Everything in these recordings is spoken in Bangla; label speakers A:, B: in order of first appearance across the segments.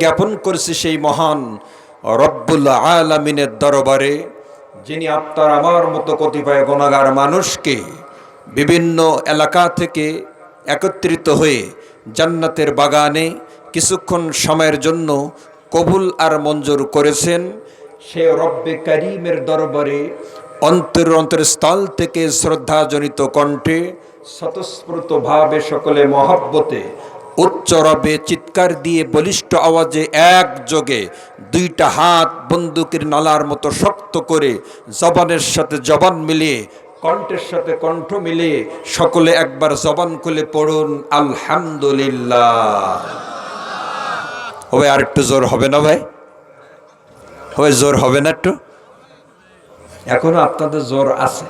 A: জ্ঞাপন করেছি সেই মহান রব্বুল আলামিনের দরবারে, যিনি আপনার আমার মতো কতিপয় গুনাহগার মানুষকে বিভিন্ন এলাকা থেকে একত্রিত হয়ে জান্নাতের বাগানে কিছুক্ষণ সময়ের জন্য কবুল আর মঞ্জুর করেছেন। সে রব্বে কারীমের দরবারে অন্তরস্থল থেকে শ্রদ্ধাজনিত কণ্ঠে স্বতঃস্ফূর্তভাবে সকলে মহব্বতে উচ্চ রবে চিৎকার দিয়ে বলিষ্ঠ আওয়াজে একযোগে দুইটা হাত বন্দুকের নলার মতো শক্ত করে জবানের সাথে জবান মিলিয়ে কণ্ঠের সাথে কণ্ঠ মিলিয়ে সকলে একবার জবান খুলে পড়ুন আলহামদুলিল্লাহ। হবে আর একটু জোর হবে না ভাই? হবে জোর হবে না একটু? এখনো আপনাদের জোর আছে।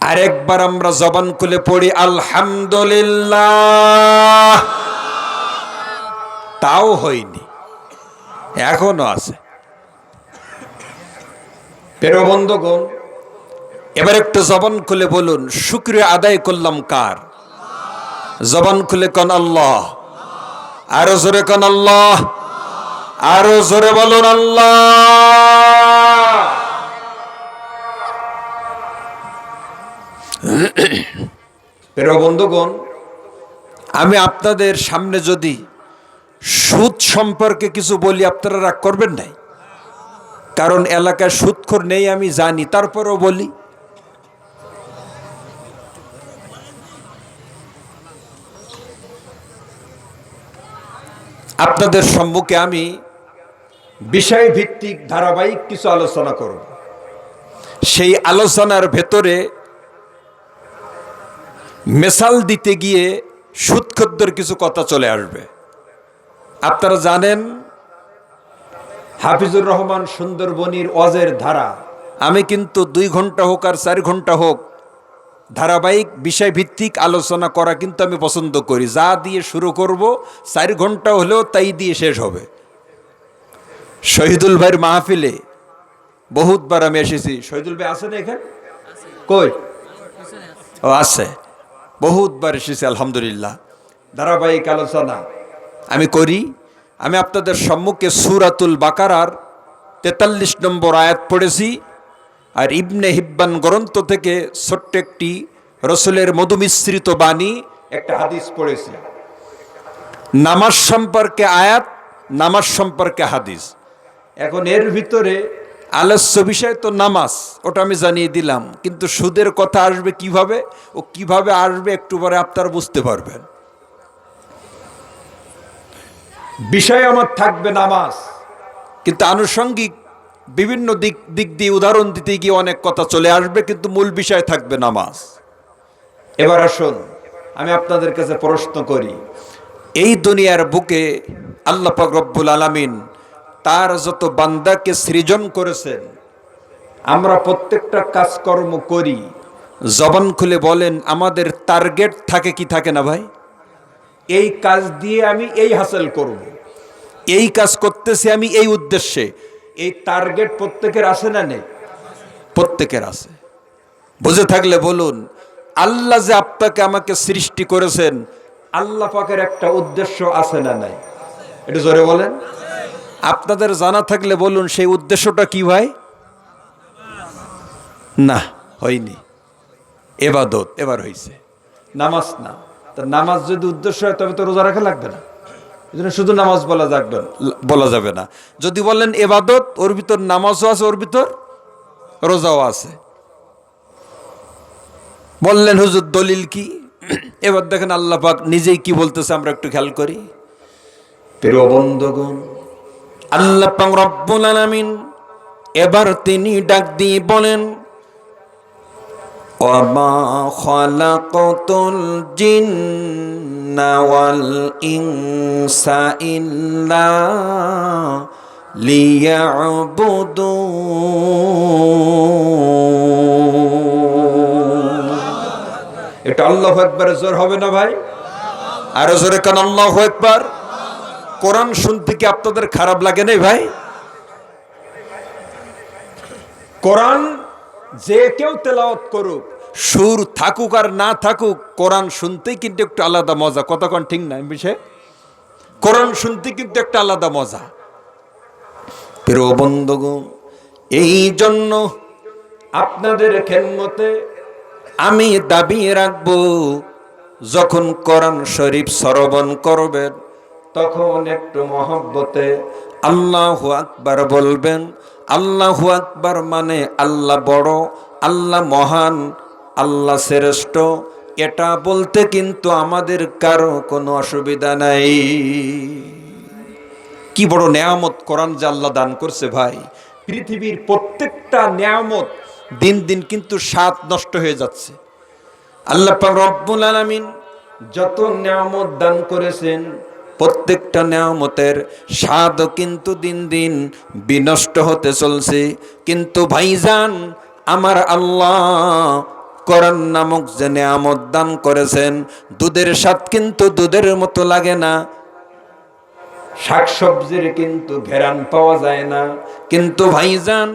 A: আরেকবার আমরা জবান খুলে পড়ি আলহামদুলিল্লাহ। তাও হয়নি, এখনো আছে। প্রিয় বন্ধুগণ, এবার একটু জবান খুলে বলুন শুকরিয়া আদায় করলাম কার? জবান খুলে কোন আল্লাহ। আরো জোরে কোন আল্লাহ। আরো জোরে বলুন আল্লাহ। প্রিয় বন্ধুগণ, আমি আপনাদের সামনে যদি সুদ সম্পর্কে কিছু বলি আপনারা রাগ করবেন নাই? কারণ এলাকায় সুদখোর নেই আমি জানি, তারপরেও বলি। আপনাদের সম্মুখে আমি বিষয়ভিত্তিক ধারাবাহিক কিছু আলোচনা করব। সেই আলোচনার ভেতরে মেসাল দিতে গিয়ে সুদখোরদের কিছু কথা চলে আসবে। আপনারা জানেন হাফিজুর রহমান সুন্দরবনির ওয়াজের ধারা, আমি কিন্তু 2 ঘন্টা হোক আর 4 ঘন্টা হোক ধারাবাহিক বিষয়ভিত্তিক আলোচনা করা কিন্তু আমি পছন্দ করি। যা দিয়ে শুরু করব 4 ঘন্টা হলেও তাই দিয়ে শেষ হবে। শহীদুল ভাইয়ের মাহফিলে বহুতবার আমি এসেছি। শহীদুল ভাই আছেন এখানে? কই? ও আছে, বহুতবার এসেছি আলহামদুলিল্লাহ। ধারাবাহিক আলোচনা আমি করি। আমি আপনাদের সম্মুখে সূরাতুল বাকারার 43 নম্বর আয়াত পড়েছি, আর ইবনে হিব্বান গ্রন্থ থেকে ছোট্ট একটি রসুলের মধুমিশ্রিত বাণী একটা হাদিস পড়েছি। নামাজ সম্পর্কে আয়াত, নামাজ সম্পর্কে হাদিস। এখন এর ভিতরে আলস্য বিষয় তো নামাজ, ওটা আমি জানিয়ে দিলাম, কিন্তু সুদের কথা আসবে কিভাবে ও কিভাবে আসবে একটু পরে আপনারা বুঝতে পারবেন। বিষয় আমার থাকবে নামাজ, কিন্তু আনুষঙ্গিক বিভিন্ন দিক দিয়ে উদাহরণ দিতে গিয়ে অনেক কথা চলে আসবে, কিন্তু মূল বিষয় থাকবে নামাজ। এবার আসুন আমি আপনাদের কাছে প্রশ্ন করি, এই দুনিয়ার বুকে আল্লাহ পাক রব্বুল আলামিন তার যত বান্দাকে সৃজন করেছেন, আমরা প্রত্যেকটা কাজকর্ম করি, জবান খুলে বলেন আমাদের টার্গেট থাকে কি থাকে না ভাই? এই কাজ দিয়ে আমি এই হাসিল করব, এই কাজ করতেছি আমি এই উদ্দেশ্যে। এই টার্গেট প্রত্যেকের আছে না নেই? প্রত্যেকের আছে। বুঝে থাকলে বলুন, আল্লাহ যে আপনাকে আমাকে সৃষ্টি করেছেন, আল্লাহ পাকের একটা উদ্দেশ্য আছে না নাই? এটা জোরে বলেন। আপনাদের জানা থাকলে বলুন সেই উদ্দেশ্যটা কি ভাই? না, হয়নি। ইবাদত এবার হয়েছে, নামাজ না। তা নামাজ যদি উদ্দেশ্য হয় তবে তো রোজা রাখা লাগবে না, এজন্য শুধু নামাজ বলা যাবে না। যদি বলেন ইবাদত, ওর ভিতর নামাজও আছে, ওর ভিতর রোজাও আছে। বললেন হুজুর দলিল কি? এবার দেখেন আল্লাহ পাক নিজেই কি বলতেছে, আমরা একটু খেয়াল করি। প্রিয় বন্ধুগণ, আল্লাহ পাক রব্বুল আলামিন এবার তিনি ডাক দিয়ে বলেন, ওয়ামা খালাকাতুল জিন্না ওয়াল ইনসা ইল্লা লিয়াবুদুন। এটা আল্লাহু আকবার জোর হবে না ভাই? আরো জোরে কান আল্লাহু আকবার। কোরআন শুনতে কি আপনাদের খারাপ লাগে না ভাই? কোরআন যে কেউ তেলাওয়াত করুক, সুর থাকুক আর না থাকুক, কোরআন শুনতেই কিন্তু একটু আলাদা মজা। কতক্ষণ ঠিক না বিষয়? কোরআন শুনতে কিন্তু একটা আলাদা মজা। প্রিয় বন্ধুগণ, এই জন্য আপনাদের খেদমতে আমি দাবি রাখবো, যখন কোরআন শরীফ শ্রবণ করবেন তখন একটু মহব্বতে আল্লাহু আকবার বলবেন। আল্লাহু আকবার মানে আল্লাহ বড়, আল্লাহ মহান, আল্লাহ শ্রেষ্ঠ, এটা বলতে কিন্তু আমাদের কারো কোনো অসুবিধা নাই। কি বড় নেয়ামত কোরআন যে আল্লাহ দান করছে ভাই। পৃথিবীর প্রত্যেকটা নেয়ামত দিন দিন কিন্তু স্বাদ নষ্ট হয়ে যাচ্ছে। আল্লাহ পাক রব্বুল আলামিন যত নেয়ামত দান করেছেন, প্রত্যেকটা নেয়ামতের স্বাদও কিন্তু দিন দিন বিনষ্ট হতে চলছে। কিন্তু ভাইজান আমার আল্লাহ কোরআন নামক যে নেয়ামত দান করেছেন, দুধের স্বাদ কিন্তু দুধের মতো লাগে না, শাকসবজির কিন্তু ঘেরান পাওয়া যায় না। কিন্তু ভাইজান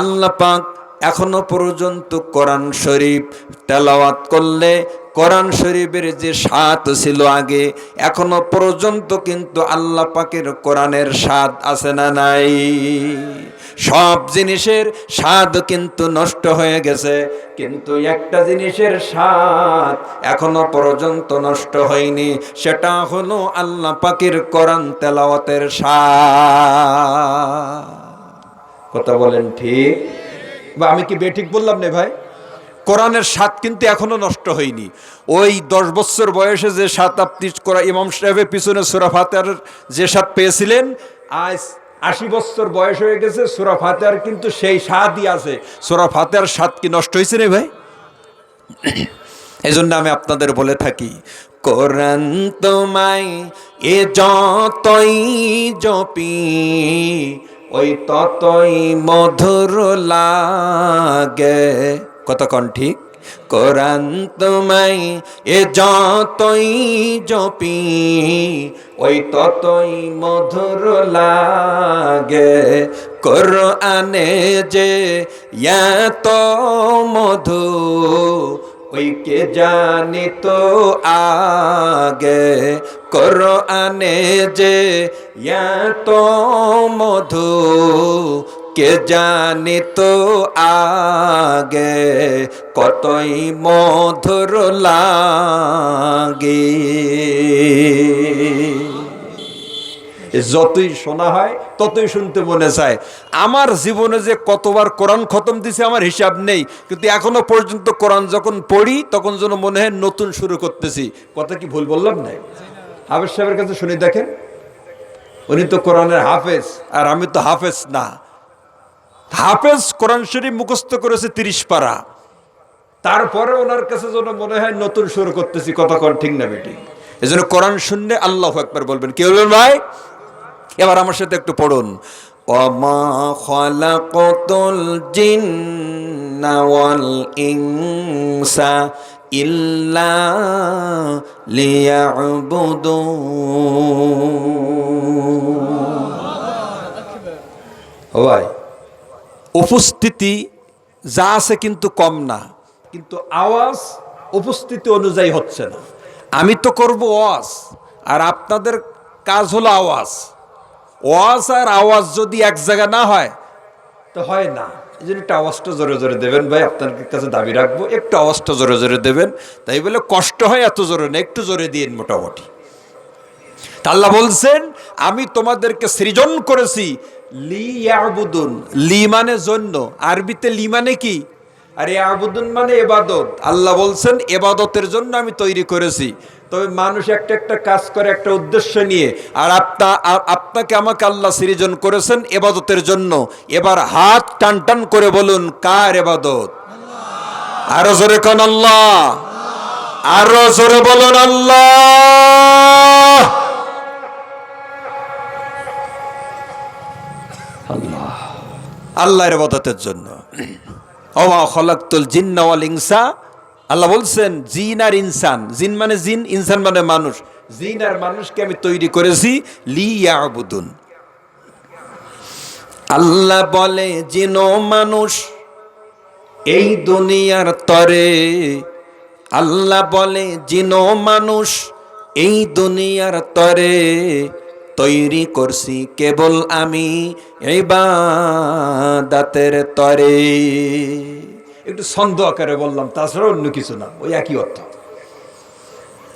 A: আল্লাহ পাক এখনো পর্যন্ত কোরআন শরীফ তেলাওয়াত করলে কোরআন শরীফের যে স্বাদ ছিল আগে, এখনো পর্যন্ত কিন্তু আল্লাহ পাকের কোরআনের স্বাদ আছে না নাই? সব জিনিসের স্বাদ কিন্তু নষ্ট হয়ে গেছে, কিন্তু একটা জিনিসের স্বাদ এখনো পর্যন্ত নষ্ট হয়নি, সেটা হলো আল্লাহ পাকের কোরআন তেলাওয়াতের স্বাদ। কথা বলেন ঠিক? বা আমি কি বেঠিক বললাম না ভাই? কোরআনের স্বাদ কিন্তু এখনো নষ্ট হয়নি। ওই 10 বছর বয়সে যে স্বাদ আপনি ইমাম সাহেবের পিছনে সূরা ফাতিহার যে স্বাদ পেয়েছিলেন, আজ 80 বছর বয়স হয়ে গেছে, সূরা ফাতিহার কিন্তু সেই স্বাদই আছে। সূরা ফাতিহার স্বাদ কি নষ্ট হয়েছে রে ভাই? এই জন্য আমি আপনাদের বলে থাকি, কোরআন তোমায় এ যতই জপি ওই ততই মধুর লাগে। কতক্ষণ ঠিক? কোরআন তোমায় এ যতই জপি ওই ততই মধুর লাগে। কোরআনে যে এত মধু ওই কে জানি তো আগে। কোরআনে যে এত মধু কে জানি তো আগে, কতই মধুর লাগে। যতই শোনা হয় ততই শুনতে মনে চায়। আমার জীবনে যে কতবার কোরআন খতম দিছে আমার হিসাব নেই, কিন্তু এখনো পর্যন্ত কোরআন যখন পড়ি তখন যেন মনে হয় নতুন শুরু করতেছি। কথা কি ভুল বললাম না? হাফেজ সাহেবের কাছে শুনি দেখেন, উনি তো কোরআনের হাফেজ আর আমি তো হাফেজ না। হাফেজ কোরআন শরীফ মুখস্থ করেছে 30 পারা, তারপরে ওনার কাছে যেন মনে হয় নতুন শুরু করতেছি। কতক্ষণ ঠিক না বেটি? এই জন্য কোরআন শুনলে আল্লাহু আকবার বলবেন। কি বলবেন ভাই? এবার আমার সাথে একটু পড়ুন। ওয়ামা খালাকাতুল জিন্না ওয়াল ইনসা ইল্লা লিয়াবুদুন। ভাই উপস্থিতি যা আছে কিন্তু কম না, কিন্তু আওয়াজ উপস্থিতি অনুযায়ী হচ্ছে না। আমি তো করব ওয়াজ, আর আপনাদের কাজ হলো আওয়াজ। ওয়াজ আর আওয়াজ যদি এক জায়গা না হয় তো হয় না। এই জন্য একটু আওয়াজটা জোরে জোরে দেবেন ভাই, আপনার কাছে দাবি রাখবো, একটু আওয়াজটা জোরে জোরে দেবেন। তাই বলে কষ্ট হয় এত জোরে না, একটু জোরে দিন মোটামুটি। আল্লাহ বলছেন আমি তোমাদেরকে সৃজন করেছি লিয়াবুদুন। লি মানে জন্য, আরবিতে লি মানে কি? আর ইয়াবুদুন মানে ইবাদত। আল্লাহ বলছেন ইবাদতের জন্য আমি তৈরি করেছি। তবে মানুষ একটা একটা কাজ করে একটা উদ্দেশ্য নিয়ে, আর আপনাকে আমাকে আল্লাহ সৃজন করেছেন ইবাদতের জন্য। এবার হাত টান টান করে বলুন, কার ইবাদত? আরো জোরে কোন আল্লাহ, আরো জোরে বলুন আল্লাহ। আল্লাহর ইবাদতের জন্য। ওমা খলাকতুল জিন্না ওয়াল ইনসা, আল্লাহ বলছেন জিন আর ইনসান, জিন মানে জিন, ইনসান মানে মানুষ, জিন আর মানুষকে আমি তৈরি করেছি লিয়াবুদুন। আল্লাহ বলে জিন ও মানুষ এই দুনিয়ার তরে আল্লাহ বলে জিনো মানুষ এই দুনিয়ার তরে তৈরি করছি কেবল আমি ইবাদতের তরে। একটু ছন্দ আকারে বললাম, তাছাড়া অন্য কিছু না, ওই একই অর্থ।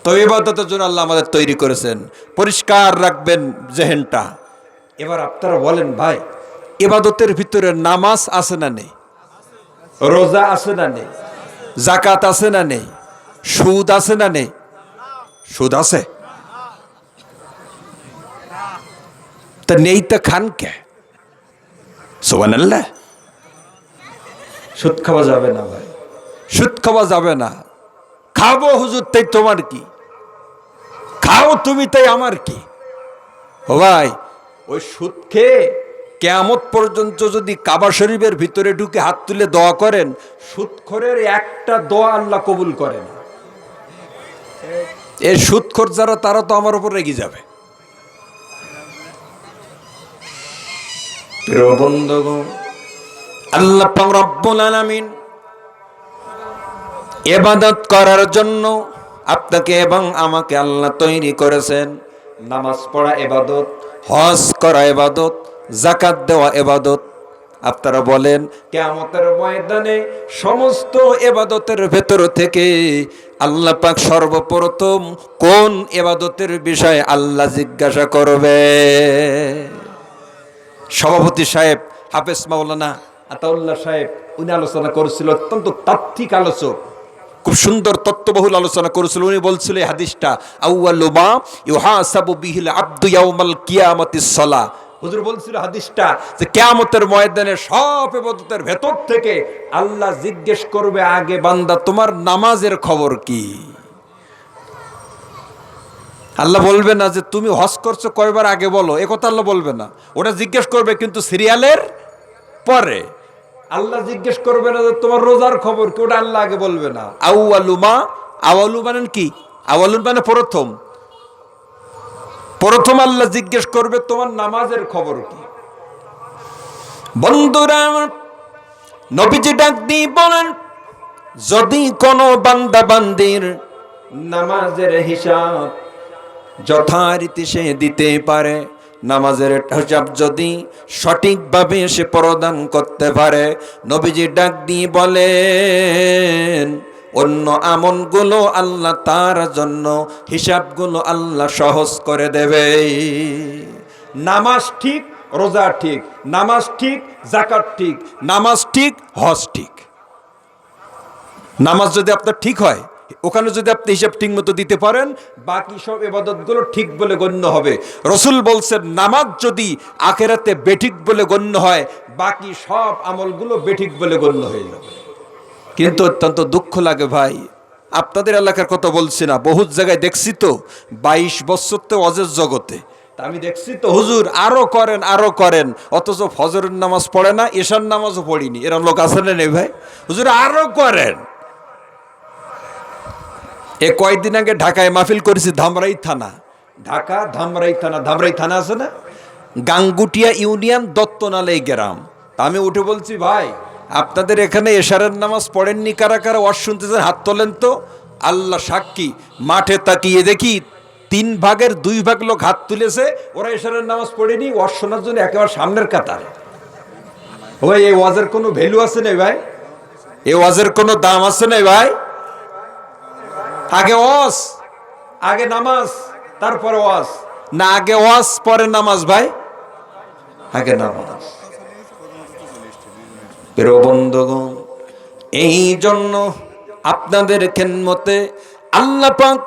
A: তো ইবাদতের জন্য আল্লাহ আমাদের তৈরি করেছেন। পরিষ্কার রাখবেন জেহেনটা। এবার আপনারা বলেন ভাই, ইবাদতের ভিতরে নামাজ আছে না নেই? রোজা আছে না নেই? যাকাত আছে না নেই? সুদ আছে না নেই? সুদ আছে, তা নেই তো খান কে? সুবহানাল্লাহ। সুদ খাওয়া যাবে না ভাই, সুদ খাওয়া যাবে না। খাবো হুজুর, তাই তোমার কি? খাও তুমি, তাই আমার কি? ও ভাই, ওই সুদ খেয়ে কিয়ামত পর্যন্ত যদি কাবা শরীফের ভিতরে ঢুকে হাত তুলে দোয়া করেন, সুদখোরের একটা দোয়া আল্লাহ কবুল করে না। এই সুদখোর যারা, তারা তো আমার উপর রেগে যাবে। প্রিয় বন্ধুগণ, আল্লাহ পাক রব্বুল আলামিন ইবাদত করার জন্য আপনাকে এবং আমাকে আল্লাহ তৈরি করেছেন। নামাজ পড়া ইবাদত, হজ করা ইবাদত, যাকাত দেওয়া ইবাদত। আপনারা বলেন, কিয়ামতের ময়দানে সমস্ত ইবাদতের ভেতর থেকে আল্লাহ পাক সর্বপ্রথম কোন ইবাদতের বিষয়ে আল্লাহ জিজ্ঞাসা করবে? সভাপতি সাহেব হাফেজ মাওলানা আতাউল্লাহ সাহেব উনি আলোচনা করেছিল, অত্যন্ত তাত্ত্বিক আলোচক, খুব সুন্দর তত্ত্ববহুল আলোচনা করেছিল। উনি বলছিল এই হাদিসটা আউয়ালু মা ইউহাসাবু বিহিল আবদু ইয়াউমাল কিয়ামাতিস সালাহ। হুজুর বলছিল হাদিসটা যে কিয়ামতের ময়দানে সব ইবাদতের ভেতর থেকে আল্লাহ জিজ্ঞেস করবে আগে, বান্দা তোমার নামাজের খবর কি? আল্লাহ বলবে না যে তুমি হজ করছো কয়বার আগে বলো, এ কথা আল্লাহ বলবে না। ওটা জিজ্ঞেস করবে কিন্তু সিরিয়ালের পরে। আল্লাহ জিজ্ঞেস করবে না যে তোমার রোজার খবর কি, ওটা আল্লাহ আগে বলবে না। আউয়ালু মা, আওয়ালু মানে কি? আওয়ালু মানে প্রথম। প্রথম আল্লাহ জিজ্ঞেস করবে তোমার নামাজের খবর কি। বন্ধুরা, নবীজি ডাক দিয়ে বলেন, যদি কোনো বান্দা বান্দির নামাজের হিসাব যথারীতি সে দিতে পারে, নামাজের হিসাব যদি সঠিকভাবে সে প্রদান করতে পারে, নবীজি ডাক দিয়ে বলেন অন্য আমলগুলো আল্লাহ তার জন্য হিসাবগুলো আল্লাহ সহজ করে দেবে। নামাজ ঠিক, রোজা ঠিক, নামাজ ঠিক, যাকাত ঠিক, নামাজ ঠিক, হজ ঠিক। নামাজ যদি আপনার ঠিক হয়, ওখানে যদি আপনি হিসাব ঠিক মতো দিতে পারেন, বাকি সব ইবাদতগুলো ঠিক বলে গণ্য হবে। রসুল বলছেন নামাজ যদি আখিরাতে বেঠিক বলে গণ্য হয়, বাকি সব আমলগুলো বেঠিক বলে গণ্য হয়ে যাবে। কিন্তু অত্যন্ত দুঃখ লাগে ভাই, আপনাদের এলাকার কথা বলছি না, বহুত জায়গায় দেখছি তো 22 বছর তো অজের জগতে আমি দেখছি তো হুজুর আরো করেন আরো করেন, অথচ ফজরের নামাজ পড়ে না, এশার নামাজও পড়িনি, এরকম লোক আছে না নেই ভাই? হুজুর আরো করেন। এ কয়েকদিন আগে ঢাকায় মাহফিল করেছি, ধামরাই থানা, ঢাকা ধামরাই থানা, ধামরাই থানা আছে না, গাঙ্গুটিয়া ইউনিয়ন দত্তনালাই গ্রাম। আমি উঠে বলছি ভাই আপনাদের এখানে এশারের নামাজ পড়েননি কারা কারা? ওয়াজ শুনতেছেন হাত তোলেন তো। আল্লাহ সাক্ষী, মাঠে তাকিয়ে দেখি 3 ভাগের 2 ভাগ লোক হাত তুলেছে, ওরা এশারের নামাজ পড়েনি, ওয়াজ শোনার জন্য একেবারে সামনের কাতারে। ওই এই ওয়াজের কোনো ভ্যালু আছে না ভাই? এই ওয়াজের কোনো দাম আছে না ভাই? আগে ওয়াজ, আগে নামাজ, তারপরে ওয়াজ না? আগে ওয়াজ পরে নামাজ ভাই? আগে নামাজ। প্রিয় বন্ধুগণ, এই জন্য আপনাদের খেদমতে আল্লাহ পাক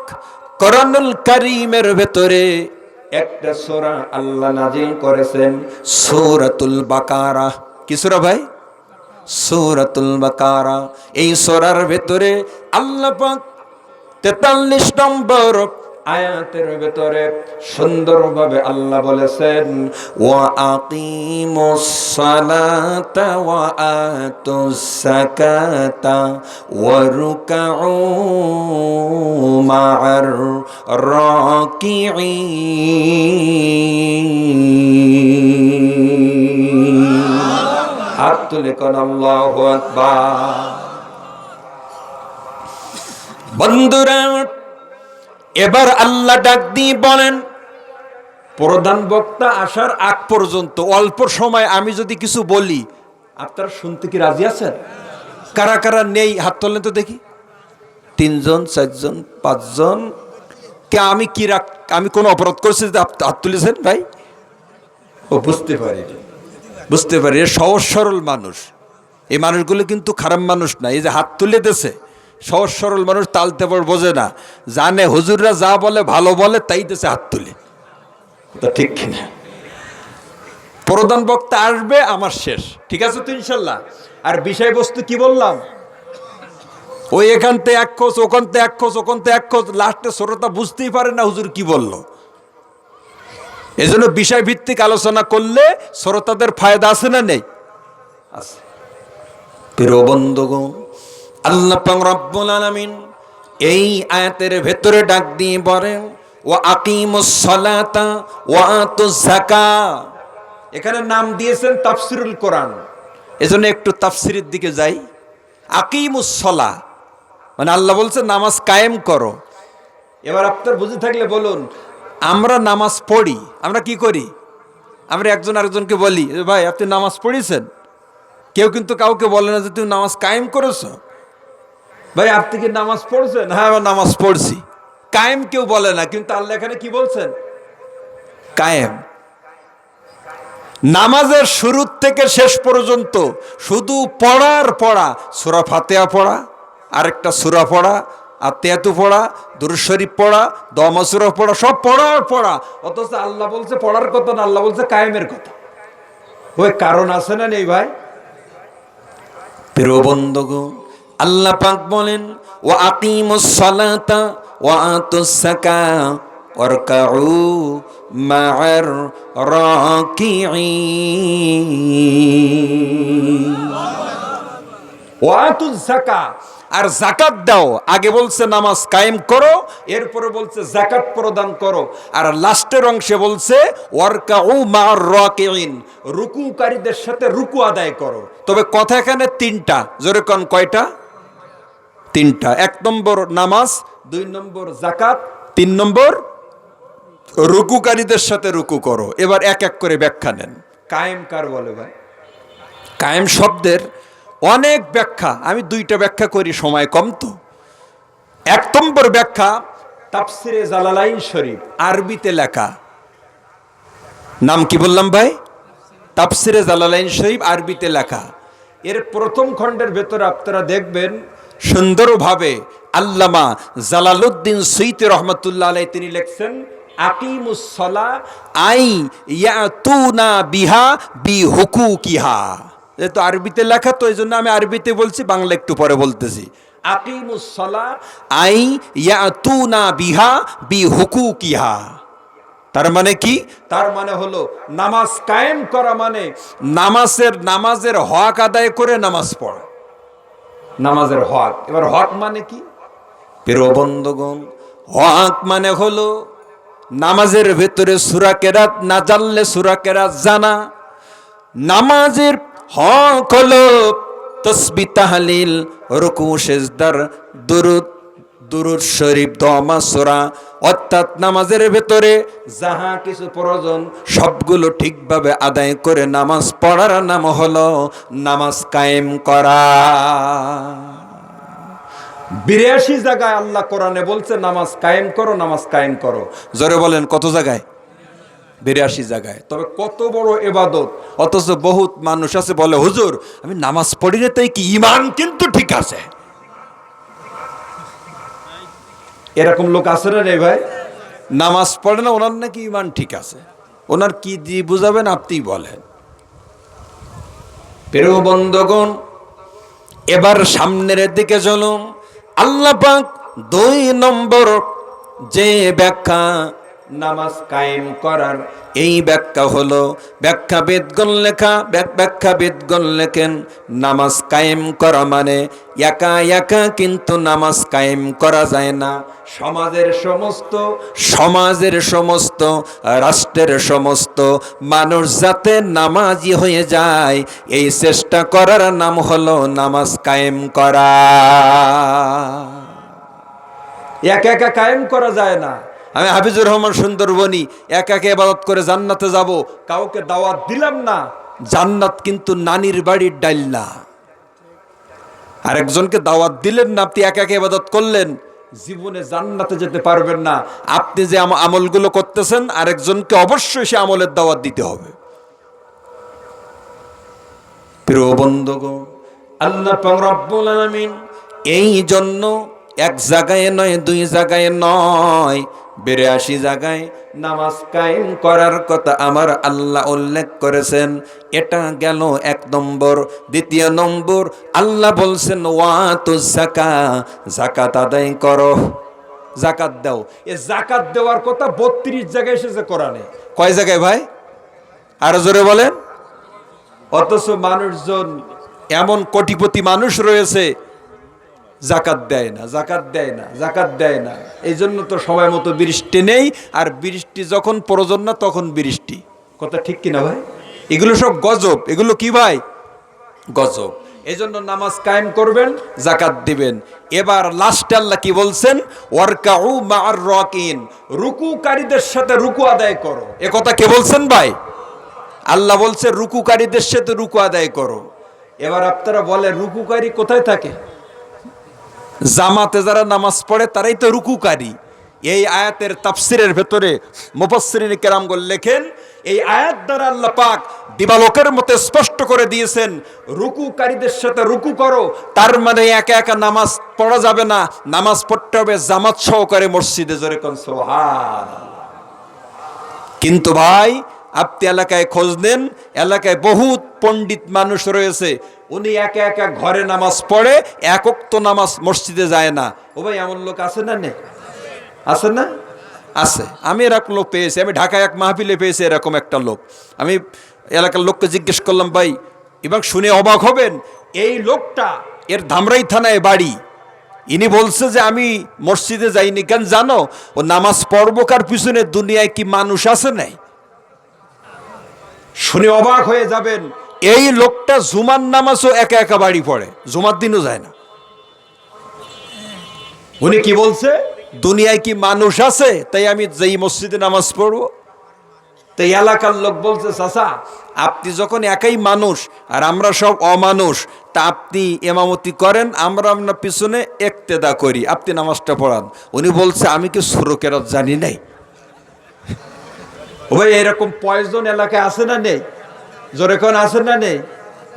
A: কোরআনুল কারীমের ভেতরে একটা সূরা আল্লাহ নাজিল করেছেন, সূরাতুল বাকারা। কি সূরা ভাই? সূরাতুল বাকারা। এই সূরার ভেতরে আল্লাহ পাক 43 নম্বর আয়াতের ভেতরে সুন্দরভাবে আল্লাহ বলেছেন, ওয়া আকিমুস সালাতা ওয়া আতুস যাকাতা ওয়া রুকউ মা'আর রাকিঈন। হাত তুলে কোন আল্লাহু আকবার। বন্ধুরা, এবার আল্লাহ ডাক দিয়ে বলেন, প্রধান বক্তা আসার আগ পর্যন্ত অল্প সময় আমি যদি কিছু বলি আপনারা শুনতে কি রাজি আছেন? কারা কারা নেই হাত তোলেন তো দেখি। 3 জন 4 জন 5 জন। কে আমি কি আমি কোন অপরাধ করছি যে হাত তুলেছেন ভাই? ও বুঝতে পারি, বুঝতে পারি, সহজ সরল মানুষ। এই মানুষগুলো কিন্তু খারাপ মানুষ না। এই যে হাত তুলে দিয়েছে সহজ সরল মানুষ, তালতে পর বোঝে না, জানে হুজুররা যা বলে ভালো বলে, তাই দিয়েছে হাত তুলে। তা ঠিক কিনা? প্রধান বক্তা আসবে, আমার শেষ, ঠিক আছে তো ইনশাল্লাহ। আর বিষয়বস্তু কি বললাম? ওই এখানতে এক খোঁজ, ওখানতে এক খোঁজ, ওখানতে এক খোঁজ, লাস্টে শ্রোতা বুঝতেই পারে না হুজুর কি বলল। এজন্য বিষয় ভিত্তিক আলোচনা করলে শ্রোতাদের ফায়দা আছে না নেই? আছে। প্রিয় বন্ধুগণ, আল্লাহ পাক রব্বুল আলামিন এই আয়াতের ভেতরে ডাক দিয়ে বলেন, ওয়া আকিমুস সালাতা ওয়া আতুজ যাকাত। এখানে নাম দিয়েছেন তাফসিরুল কোরআন, এজন্য একটু তাফসিরের দিকে যাই। আকিমুস সালাহ মানে আল্লাহ বলছে নামাজ কায়েম করো। এবার আপনার বুঝে থাকলে বলুন, আমরা নামাজ পড়ি, আমরা কি করি? আমরা একজন আরেকজনকে বলি, ভাই আপনি নামাজ পড়েছেন? কেউ কিন্তু কাউকে বলে না যে তুমি নামাজ কায়েম করেছো। ভাই আপনি কি নামাজ পড়ছেন? হ্যাঁ নামাজ পড়ছি। কায়েম কেউ বলে না, কিন্তু আল্লাহ এখানে কি বলছেন? কায়েম। নামাজের শুরু থেকে শেষ পর্যন্ত শুধু পড়ার পড়া, সূরা ফাতিহা পড়া, আরেকটা সূরা পড়া, আত্মিয়াতু পড়া, দুরূদ শরীফ পড়া, দোয়া সূরা পড়া, সব পড়ার পড়া। অথচ আল্লাহ বলছে পড়ার কথা না, আল্লাহ বলছে কায়েমের কথা। ওই কারণ আছে না নেই ভাই? প্রিয় বন্ধুগণ, আল্লাহ পাক বলেন, ওয়া আকিমুস সালাতা ওয়া আতুস যাকাত ওয়ারকাউ মা'আর রাকিঈন। ওয়া আতুজ যাকাত, আর যাকাত দাও। আগে বলছে নামাজ কায়েম করো, এরপরে বলছে যাকাত প্রদান করো, আর লাস্টের অংশে বলছে ওয়ারকাউ মা'আর রাকিঈন, রুকুকারীদের সাথে রুকু আদায় করো। তবে কথা এখানে 3টা, জোরে কোন কয়টা? 3টা। 1 নম্বর নামাজ, 2 নম্বর যাকাত, 3 নম্বর রুকুকারীদের সাথে রুকু করো। এবার এক এক করে ব্যাখ্যা নেন। কায়েম কার বলে ভাই? কায়েম শব্দের অনেক ব্যাখ্যা, আমি 2টা ব্যাখ্যা করি, সময় কম তো। 1 নম্বর ব্যাখ্যা তাফসিরে জালালাইন শরীফ, আরবিতে লেখা। নাম কি বললাম ভাই? তাফসিরে জালালাইন শরীফ, আরবিতে লেখা। এর প্রথম খণ্ডের ভেতরে আপনারা দেখবেন সুন্দরভাবে আল্লামা জালালউদ্দিন সুয়ুতী রহমাতুল্লাহ আলাইহি তিনি লিখছেন, আকিমুস সালাহ আই ইয়াতুনা বিহা বিহুকুকিহা। যেহেতু আরবিতে লেখা তো এই জন্য আমি আরবিতে বলছি, বাংলা একটু পরে বলতেছি। আকিমুস সালাহ আই ইয়াতুনা বিহা বিহুকুকিহা। তার মানে কি? তার মানে হলো নামাজ কায়েম করা মানে নামাজের হক আদায় করে নামাজ পড়া, নামাজের হক। এবার হক মানে কি? প্রিয় বন্ধুগণ, হক মানে হলো নামাজের ভেতরে সূরা কেরাত না জানলে সূরা কেরাত জানা। নামাজের হক হলো তাসবিহ, তাহলিল, রুকু, সিজদার, দুরূদ শরীফ, দোয়া সূরা। অর্থাৎ নামাজের ভেতরে যাহা কিছু প্রয়োজন সবগুলো ঠিকভাবে আদায় করে নামাজ পড়ার নাম হলো নামাজ কায়েম করা। 82 জায়গায় আল্লাহ কোরআনে বলছে নামাজ কায়েম করো, নামাজ কায়েম করো। জোরে বলেন কত জায়গায়? 82 জায়গায়। তবে কত বড় ইবাদত, অথচ বহুত মানুষ আছে বলে হুজুর আমি নামাজ পড়ি না, তাই কি ঈমান কিন্তু ঠিক আছে। এরকম লোক আছে না রে ভাই? নামাজ পড়ে না, ওনার নাকি ঈমান ঠিক আছে। ওনার কি দিয়ে বুঝাবেন আপনি বলেন। প্রিয় বন্ধুগণ, এবার সামনের দিকে চলুন। আল্লাহ পাক 2 নম্বর যে ব্যাখ্যা নামাজ কায়েম করার এই ব্যাখ্যা হলো, ব্যাখ্যাবিদগণ লেখেন নামাজ কায়েম করা মানে একা একা কিন্তু নামাজ কায়েম করা যায় না। সমাজের সমস্ত রাষ্ট্রের সমস্ত মানুষ যাতে নামাজি হয়ে যায়, এই চেষ্টা করার নাম হলো নামাজ কায়েম করা। একা একা কায়েম করা যায় না। আমি হাফিজুর রহমান সুন্দরবনী একা একা ইবাদত করে জান্নাতে যাব, কাউকে দাওয়াত দিলাম না। জান্নাত কিন্তু নানির বাড়ির ডাইল না। আরেকজনকে দাওয়াত দিলেন না, আপনি একা একা ইবাদত করলেন, জীবনে জান্নাতে যেতে পারবেন না। আপনি যে আমলগুলো করতেছেন, আরেকজনকে অবশ্যই সে আমলের দাওয়াত দিতে হবে। প্রিয় বন্ধুগণ, আল্লাহ পাক রব্বুল আলামিন এই জন্য এক জায়গায় নয়, দুই জায়গায় নয়, 82 জায়গায় নামাজ কায়েম করার কথা আমার আল্লাহ উল্লেখ করেছেন। এটা গেল 1 নম্বর। দ্বিতীয় নম্বর, আল্লাহ বলছেন ওয়াতুজ যাকাত, যাকাত আদায় করো, যাকাত দাও। এ যাকাত দেওয়ার কথা 32 জায়গায় এসেছে কোরআনে। কয় জায়গায় ভাই? আরো জোরে বলেন। অথচ মানুষজন, এমন কোটিপতি মানুষ রয়েছে, যাকাত দেয় না, যাকাত দেয় না, যাকাত দেয় না। এই জন্য তো সময় মতো বৃষ্টি নেই, আর বৃষ্টি যখন প্রয়োজন না তখন বৃষ্টি। কথা ঠিক কিনা ভাই? এগুলো সব গজব। এগুলো কি ভাই? গজব। এই জন্য নামাজ কায়েম করবেন, যাকাত দিবেন। এবার লাস্টে আল্লাহ কি বলছেন? ওয়ারকাউ মা'আর রাকিন, রুকুকারীদের সাথে রুকু আদায় করো। এ কথা কে বলছেন ভাই? আল্লাহ বলছে রুকুকারীদের সাথে রুকু আদায় করো। এবার আপনারা বলেন, রুকুকারী কোথায় থাকে? জামাতে যারা নামাজ পড়ে তারাই তো রুকুকারী। এই আয়াতের তাফসিরের ভেতরে মুফাসসিরিন কেরামগণ লেখেন, এই আয়াত দ্বারা আল্লাহ পাক দিবালোকের মতো স্পষ্ট করে দিয়েছেন, রুকুকারীদের সাথে রুকু করো। তার মানে একা একা নামাজ পড়া যাবে না, নামাজ পড়তে হবে জামাত সহকারে মসজিদে। জোরে কোন সুবহানাল্লাহ। কিন্তু ভাই, আপনি এলাকায় খোঁজ নেন, এলাকায় বহুত পণ্ডিত মানুষ রয়েছে, উনি একা একা ঘরে নামাজ পড়ে, এক ওয়াক্ত নামাজ মসজিদে যায় না। ও ভাই, এমন লোক আছে না? নেই? আছে না? আছে। আমি এরকম লোক পেয়েছি। আমি ঢাকায় এক মাহফিলে পেয়েছি এরকম একটা লোক। আমি এলাকার লোককে জিজ্ঞেস করলাম, ভাই, এবং শুনে অবাক হবেন, এই লোকটা, এর ধামরাই থানায় বাড়ি। ইনি বলছে যে আমি মসজিদে যাইনি। কেন জানো? ও নামাজ পড়বো কার পিছনে, দুনিয়ায় কি মানুষ আছে নাই? শুনে অবাক হয়ে যাবেন, এই লোকটা জুমার নামাজও একা একা বাড়ি পড়ে, জুমার দিনও যায় না। উনি কি বলছে? দুনিয়ায় কি মানুষ আছে তাই আমি যেই মসজিদে নামাজ পড়বো? তাই এলাকার লোক বলছে, চাচা, আপনি যখন একাই মানুষ আর আমরা সব অমানুষ, তা আপনি ইমামতি করেন, আমরা আপনার পিছনে ইক্তেদা করি, আপনি নামাজটা পড়ান। উনি বলছে, আমি কি সূরা কেরাত জানি নাই? ও ভাই, এরকম পয়জন এলাকায় আছে না নেই? জোরে কোন আছে না নেই?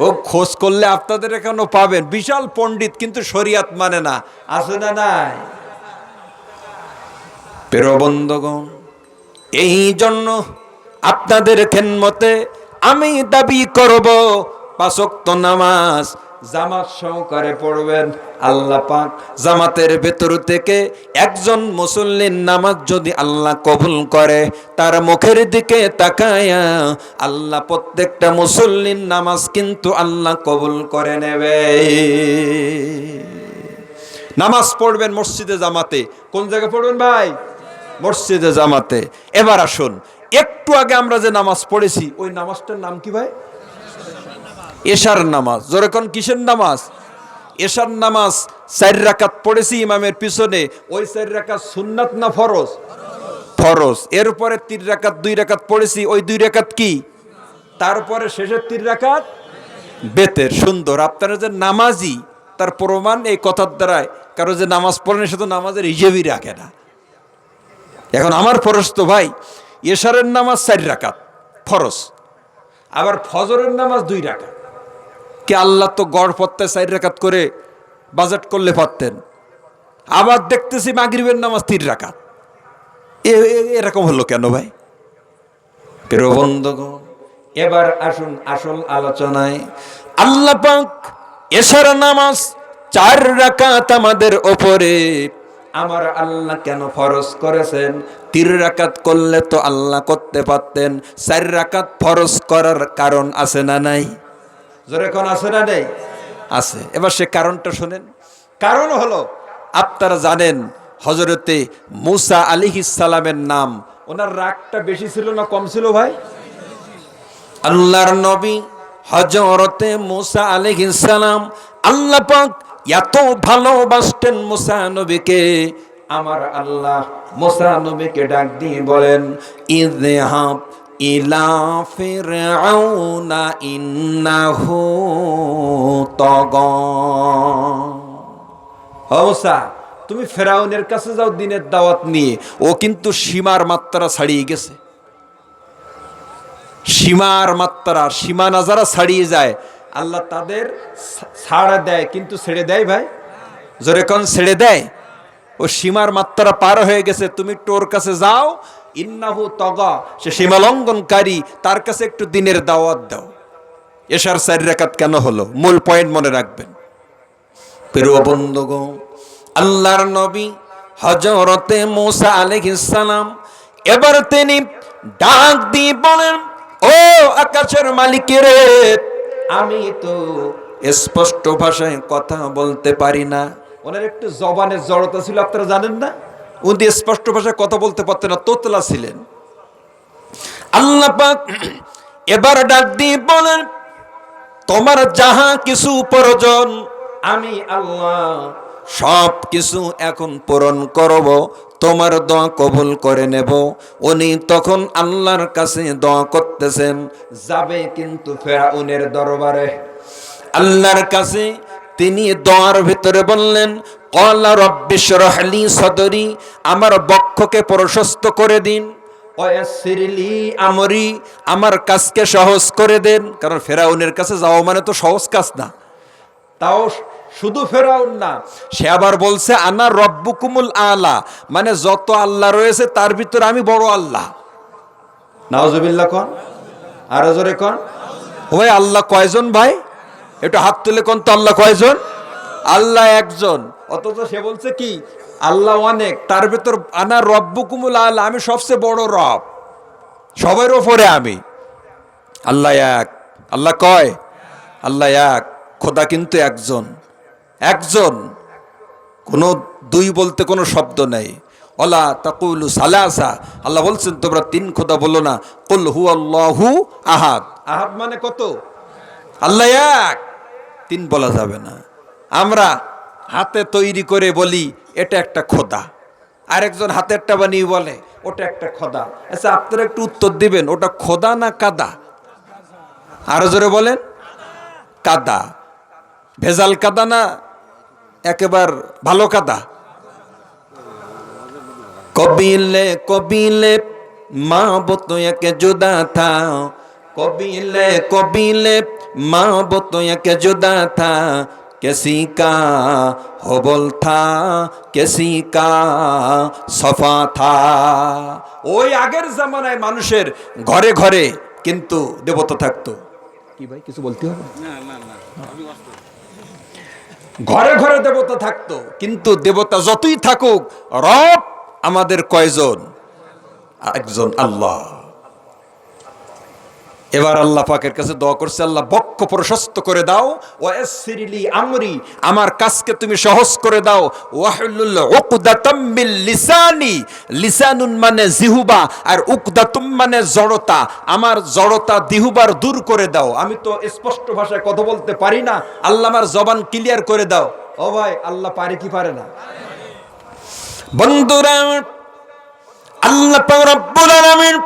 A: ও খোঁজ করলে আপনাদের এখানেও পাবেন। বিশাল পণ্ডিত, কিন্তু শরিয়াত মানে না। আছে না নাই? প্রিয় বন্ধুগণ, এই জন্য আপনাদের খেদমতে আমি দাবি করব, 5 ওয়াক্ত নামাজ জামাত সহকারে পড়বেন। আল্লাহ পাক জামাতের ভেতর থেকে একজন মুসল্লির নামাজ যদি আল্লাহ কবুল করে, তার মুখের দিকে তাকায়া আল্লাহ প্রত্যেকটা মুসল্লির নামাজ কিন্তু আল্লাহ কবুল করে নেবে। নামাজ পড়বেন মসজিদে জামাতে। কোন জায়গায় পড়বেন ভাই? মসজিদে জামাতে। এবার আসুন, একটু আগে আমরা যে নামাজ পড়েছি, ওই নামাজটার নাম কি ভাই? এশার নামাজ। জোরে কোন কিসের নামাজ? এশার নামাজ 4 রাকাত পড়েছি ইমামের পিছনে। ওই 4 রাকাত সুন্নাত না ফরজ? ফরজ। এরপরে 3 রাকাত 2 রাকাত পড়েছি, ওই 2 রাকাত কি? তারপরে শেষের 3 রাকাত বেতের। সুন্দর। আপনারা যে নামাজি, তার প্রমাণ এই কথার দ্বারাই। কারো যে নামাজ পড়েন সে তো নামাজের হিসেবই রাখে না। এখন আমার প্রশ্ন ভাই, এশারের নামাজ 4 রাকাত ফরজ, আবার ফজরের নামাজ 2 রাকাত। কে আল্লাহ তো গড় পড়তে 4 রাকাত করে বাজেট করলে পারতেন। আবার দেখতেছি মাগরিবের নামাজ 3 রাকাত। এরকম হলো কেন ভাই? প্রিয় বন্ধুগণ, এবার আসুন আসল আলোচনায়। আল্লাহ পাক এশার নামাজ 4 রাকাত আমাদের ওপরে আমার আল্লাহ কেন ফরজ করেছেন? 3 রাকাত করলে তো আল্লাহ করতে পারতেন, 4 রাকাত ফরজ করার কারণ আছে না নাই? জোরে কোন আছে না নেই? আছে। এবার সে কারণটা শোনেন। কারণ হলো, আপনারা জানেন হযরতে মূসা আলাইহিস সালামের নাম, ওনার রাগটা বেশি ছিল না কম ছিল ভাই? আল্লাহর নবী হযরতে মূসা আলাইহিস সালাম, আল্লাহ পাক এত ভালোবাসতেন মূসা নবীকে, আমার আল্লাহ মূসা নবীকে ডাক দিয়ে বলেন, ইযহাব ইলা ফিরআউনা ইন্নাহু তাগা। মূসা, তুমি ফেরাউনের কাছে যাও দ্বীনের দাওয়াত নিয়ে, ও কিন্তু সীমার মাত্রা ছাড়িয়ে গেছে। সীমার মাত্রা, সীমানা যারা ছাড়িয়ে যায় আল্লাহ তাদের ছাড়া দেয়, কিন্তু ছেড়ে দেয় ভাই? জোরে কোন ছেড়ে দেয়? ও সীমার মাত্রা পার হয়ে গেছে, তুমি টোর কাছে যাও, ইন্নাহু তাগা, সে সীমা লঙ্ঘনকারী, তার কাছে একটু দ্বীনের দাওয়াত দাও। এশার 4 রাকাত কেন হলো? মূল পয়েন্ট মনে রাখবেন। প্রিয় বন্ধুগণ, আল্লাহর নবী হযরতে মূসা আলাইহিস সালাম এবার তিনি ডাক দিয়ে বলেন, ও আকাশের মালিকের, আমি তো স্পষ্ট ভাষায় কথা বলতে পারি না। ওনার একটু জবানের জড়তা ছিল, আপনারা জানেন না? উনি স্পষ্ট ভাষায় কথা বলতে পারতেন না, তোতলা ছিলেন। আল্লাহ পাক এবার ডাক দিয়ে বলেন, তোমার যাহা কিছু প্রয়োজন আমি আল্লাহ সব কিছু এখন পূরণ করব, তোমার দোয়া কবুল করে নেব। উনি তখন আল্লাহর কাছে দোয়া করতেছেন, যাবে কিন্তু ফেরাউনের দরবারে। আল্লাহর কাছে তিনি দোয়ার ভিতরে বললেন, ক্বালা রাব্বি শরহ লি সদরি, আমার বক্ষকে প্রশস্ত করে দিন, ওয়াসসিরলি আমরি, আমার কাজকে সহজ করে দেন। কারণ ফেরাউনের কাছে যাওয়া মানে তো সহজ কাজ না। তাও শুধু ফেরাউন না, সে আবার বলছে আনা রব্বুকুমুল আলা, মানে যত আল্লাহ রয়েছে তার ভিতরে আমি বড় আল্লাহ। নাউজুবিল্লাহ কোন, আর জোরে কোন। ওই আল্লাহ কয়জন ভাই? একটু হাত তুলে কোন তো আল্লাহ কয়জন? আল্লাহ একজন, অথচ সে বলছে কি আল্লাহ অনেক, তার ভিতর আনা রব্বুকুমুল আলা, আমি সবচেয়ে বড় রব, সবার উপরে আমি। আল্লাহ এক, আল্লাহ কয়? আল্লাহ এক, খোদা কিন্তু একজন। একজন, কোনো দুই বলতে কোনো শব্দ নেই। ওয়ালা তাকুলু সালাসা, আল্লাহ বলছেন তোমরা 3 খোদা বলো না, কুল হুয়াল্লাহু আহাদ। আহাদ মানে কত? আল্লাহ এক, 3 বলা যাবে না। আমরা হাতে তৈরি করে বলি এটা একটা খোদা, আরেকজন হাতেরটা বানিয়ে বলে ওটা একটা খোদা। আচ্ছা আপনারা একটু উত্তর দিবেন, ওটা খোদা না কাদা? আরো জোরে বলেন। কাদা। ভেজাল কাদা না একেবার ভালো কাদা? কবিলে কবিলে মা বতো একে জুদা থা, কবিলে কবিলে মা বতো একে জুদা থা, কেসি কা হবল থা কেসি কা সফা থা। ওই আগের জামানায় মানুষের ঘরে ঘরে কিন্তু দেবতা থাকতো। কি ভাই কিছু বলতে হবে? ঘরে ঘরে দেবতা থাকতো, কিন্তু দেবতা যতই থাকুক রব আমাদের কয়জন? একজন, আল্লাহ। এবার আল্লাহ পাকের কাছে দোয়া করছে, আল্লাহ বক্ষ প্রশস্ত করে দাও, ওয়াসসিরলি আমরি, আমার কাজকে তুমি সহজ করে দাও, ওয়াহলুল উকদাতাম মিন লিসানি, লিসানুন মানে জিহুবা, আর উকদাতুম মানে জড়তা, আমার জড়তা দিহুবার দূর করে দাও। আমি তো স্পষ্ট ভাষায় কথা বলতে পারি না, আল্লাহ আমার জবান ক্লিয়ার করে দাও। ও ভাই, আল্লাহ পারে কি পারে না? বন্ধুরা, আল্লাহ পাক রব্বুল আলামিন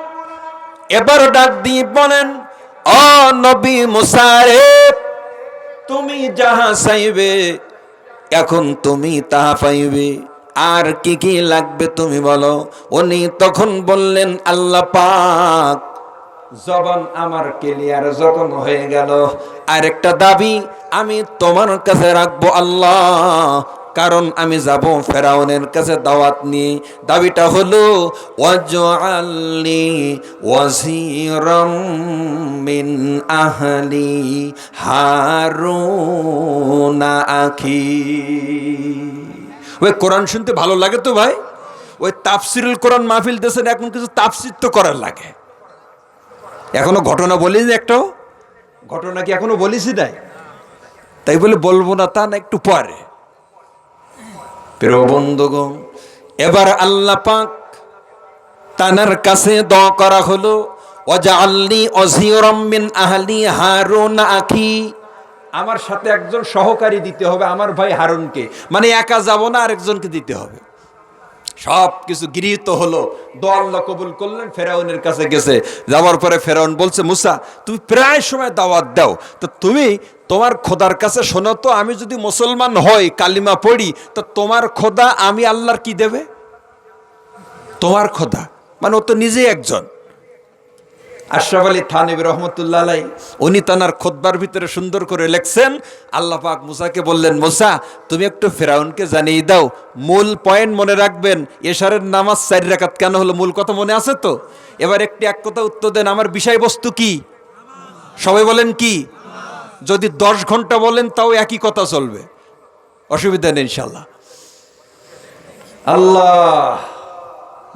A: এবার ডাক দিয়ে বলেন, ও নবী মুসা রে, তুমি যাহা চাইবে এখন তুমি তাহা পাইবে, আর কি কি লাগবে তুমি বলো। উনি তখন বললেন, আল্লাহ পাক জবান আমার ক্লিয়ার যখন হয়ে গেল, আরেকটা দাবি আমি তোমার কাছে রাখবো আল্লাহ, কারণ আমি যাব ফেরাউনের কাছে দাওয়াত নিয়ে। দাবিটা হলো ওয়াজআলনি ওয়াজিরাম মিন আহলি হারুনা আখি, ওই কোরআন শুনতে ভালো লাগে তো ভাই, ওই তাফসিরুল কোরআন মাহফিল দেশেন, এখন কিছু তাফসির তো করার লাগে। এখনো ঘটনা বলিনি, একটাও ঘটনা কি এখনো বলিস নাই? তাই বলে বলবো না তা না, একটু পরে। প্রিয় বন্ধুগণ, এবার আল্লাহ পাক তানার কাছে দোয়া করা হলো, ওয়াজআলনি ওয়াজিরাম মিন আহলি হারুন আখি, আমার সাথে একজন সহকারী দিতে হবে, আমার ভাই হারুনকে, মানে একা যাব না, আরেকজনকে দিতে হবে। সব কিছু গৃহীত হলো, দোয়া আল্লাহ কবুল করলেন। ফেরাউনের কাছে গেছে, যাওয়ার পরে ফেরাউন বলছে, মুসা তুমি প্রায় সময় দাওয়াত দাও, তো তুমি তোমার খোদার কাছে শোনো তো, আমি যদি মুসলমান হই, কালিমা পড়ি, তো তোমার খোদা আমি আল্লাহর কি দেবে? তোমার খোদা মানে ও তো নিজেই একজন। আশরাফ আলী থানভী রহমতুল্লাহ আলাই উনি তানার খুতবার ভিতরে সুন্দর করে লেখছেন, আল্লাহ পাক মুসাকে বললেন, মুসা তুমি একটু ফেরাউনকে জানিয়ে দাও, মূল পয়েন্ট মনে রাখবেন, এশারের নামাজ 4 রাকাত কেন হলো, মূল কথা মনে আছে তো? এবার এক কথা উত্তর দেন, আমার বিষয়বস্তু কি? সবাই বলেন কি? যদি 10 ঘন্টা বলেন তাও একই কথা চলবে, অসুবিধা নেই ইনশাল্লাহ। আল্লাহ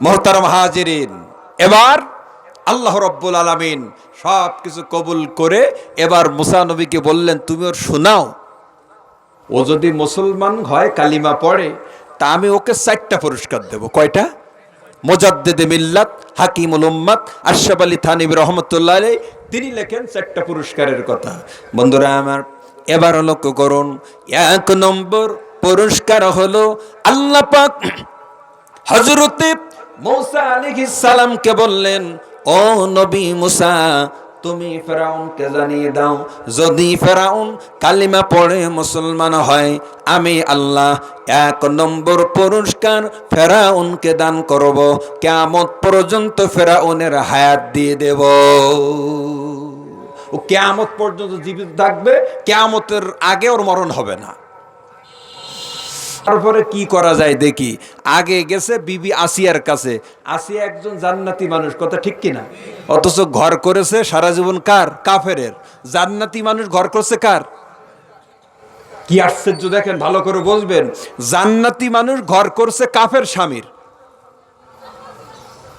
A: মুহতারাম হাজিরিন, এবার আল্লাহ রব্বুল আলামিন সব কিছু কবুল করে এবার মুসা নবীকে বললেন, তুমি ওর শোনাও, ও যদি মুসলমান হয়, কালিমা পড়ে, তা আমি ওকে 4টা পুরস্কার দেব। কয়টা? মুজাদ্দিদে মিল্লাত, হাকিমুল উম্মাত আশরাফ আলী থানভী রহমতুল্লাহ আলাইহি তিনি লেখেন 4টা পুরস্কারের কথা। বন্ধুরা আমার, এবার লক্ষ্য করুন, 1 নম্বর পুরস্কার হলো আল্লাহ পাক হযরতে মূসা আলাইহিস সালামকে বললেন, ও নবী মুসা তুমি ফেরাউনকে জানিয়ে দাও, যদি ফেরাউন কালিমা পড়ে মুসলমান হয়, আমি আল্লাহ 1 নম্বর পুরস্কার ফেরাউনকে দান করব, কিয়ামত পর্যন্ত ফেরাউনের হায়াত দিয়ে দেব। ও কিয়ামত পর্যন্ত জীবিত থাকবে, কিয়ামতের আগে ওর মরণ হবে না। তারপরে কি করা যায় দেখি। আগে গেছে বিবি আসিয়ার কাছে, আসিয়া একজন জান্নাতি মানুষ, কথা ঠিক কিনা? অথচ ঘর করেছে সারা জীবন কার? কাফেরের। জান্নাতি মানুষ ঘর করছে কার? কি আশ্চর্য দেখেন, ভালো করে বুঝবেন, জান্নাতি মানুষ ঘর করছে কাফের স্বামীর।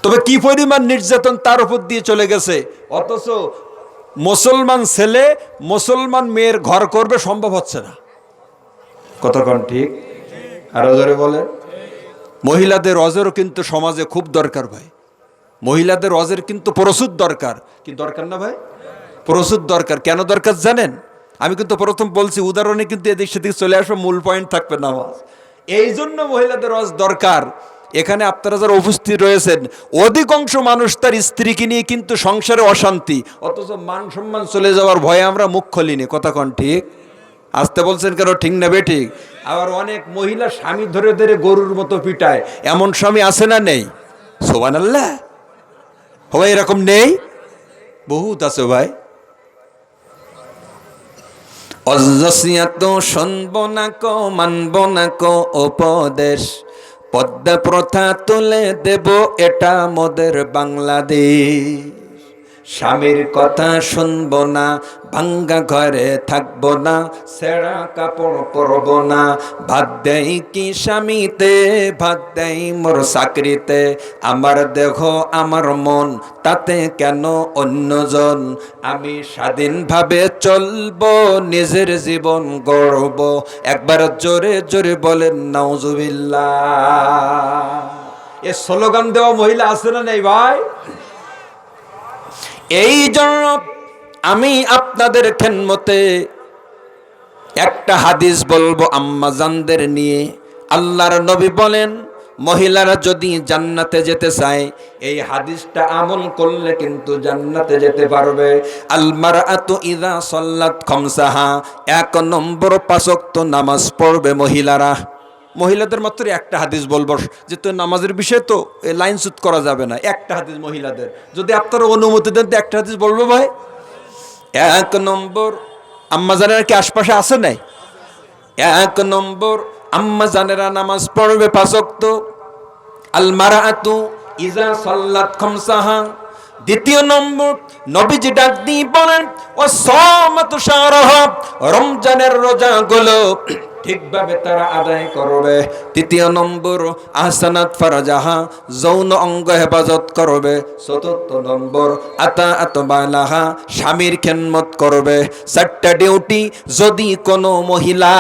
A: তবে কি পরিমাণ নির্যাতন তার উপর দিয়ে চলে গেছে, অথচ মুসলমান ছেলে মুসলমান মেয়ের ঘর করবে সম্ভব হচ্ছে না। কতক্ষণ ঠিক? আরো জোরে বলে। মহিলাদের অজেরও কিন্তু সমাজে খুব দরকার ভাই, মহিলাদের অজের কিন্তু প্রচুর দরকার। কি দরকার না ভাই? প্রচুর দরকার। কেন দরকার জানেন? আমি কিন্তু প্রথম বলছি, উদাহরণে কিন্তু এদিক সেদিক চলে আসবে, মূল পয়েন্ট থাকবে নামাজ। এই জন্য মহিলাদের অজ দরকার। এখানে আপনারা যারা উপস্থিত রয়েছেন, অধিকাংশ মানুষ তার স্ত্রীকে নিয়ে কিন্তু সংসারে অশান্তি, অথচ মান সম্মান চলে যাওয়ার ভয়ে আমরা মুখ খুলিনি। কথা কন ঠিক? আসতে বলছেন কেন? ঠিক না বে ঠিক? আবার অনেক মহিলা স্বামী ধরে ধরে গরুর মতো পিটায়, এমন স্বামী আছে না নেই? সুবহানাল্লাহ। ভাই এরকম নেই? বহুত আছে ভাই। অজসিয়াত শুনব না কো, মানব না কো উপদেশ, পদ্মা প্রথা তুলে দেব, এটা মোদের বাংলাদেশ। স্বামীর কথা শুনব না, ভাঙ্গা ঘরে থাকব না, ছেঁড়া কাপড় পরব না, ভাত দেয় কি স্বামীতে, ভাত দেয় মোর চাকরিতে, আমার দেহ আমার মন, তাতে কেন অন্যজন, আমি স্বাধীনভাবে চলব, নিজের জীবন গড়ব। একবার জোরে জোরে বলেন নাউজুবিল্লাহ। এ স্লোগান দেওয়া মহিলা আছে না নেই ভাই? এই জন্য আমি আপনাদের খেদমতে একটা হাদিস বলবো আম্মাজানদের নিয়ে। আল্লাহর নবী বলেন, মহিলারা যদি জান্নাতে যেতে চায়, এই হাদিসটা আমল করলে কিন্তু জান্নাতে যেতে পারবে। আল মারআতু ইযা সাল্লাত খামসাহা, 1 নম্বর 5 ওয়াক্ত নামাজ পড়বে মহিলারা। মহিলাদের মাত্র একটা হাদিস বলবো, যেহেতু নামাজের বিষয় তো লাইন চুট করা যাবে না। একটা হাদিস মহিলাদের, যদি আপনারা অনুমতি দেন তো একটা হাদিস বলবো ভাই। 1 নম্বর, আম্মা জানেরা কি আশপাশে আছে নাই? 1 নম্বর, আম্মা জানেরা নামাজ পড়বে 5 ওয়াক্ত। আল মারআতু ইযা সাল্লাত খামসাহা। 2 নম্বর, নবীজি ডাক দিয়ে বলেন, ও সামাতু শাহরাহা, রমজানের রোজাগুলো ঠিকভাবে তারা আদায় করবে। তৃতীয় নম্বর আহসানাত ফারাজাহা, যৌন অঙ্গ হেফাজত করবে। চতুর্থ নম্বর আতাআত বালাহা, স্বামীর খেদমত করবে। 4টা ডিউটি যদি কোনো মহিলা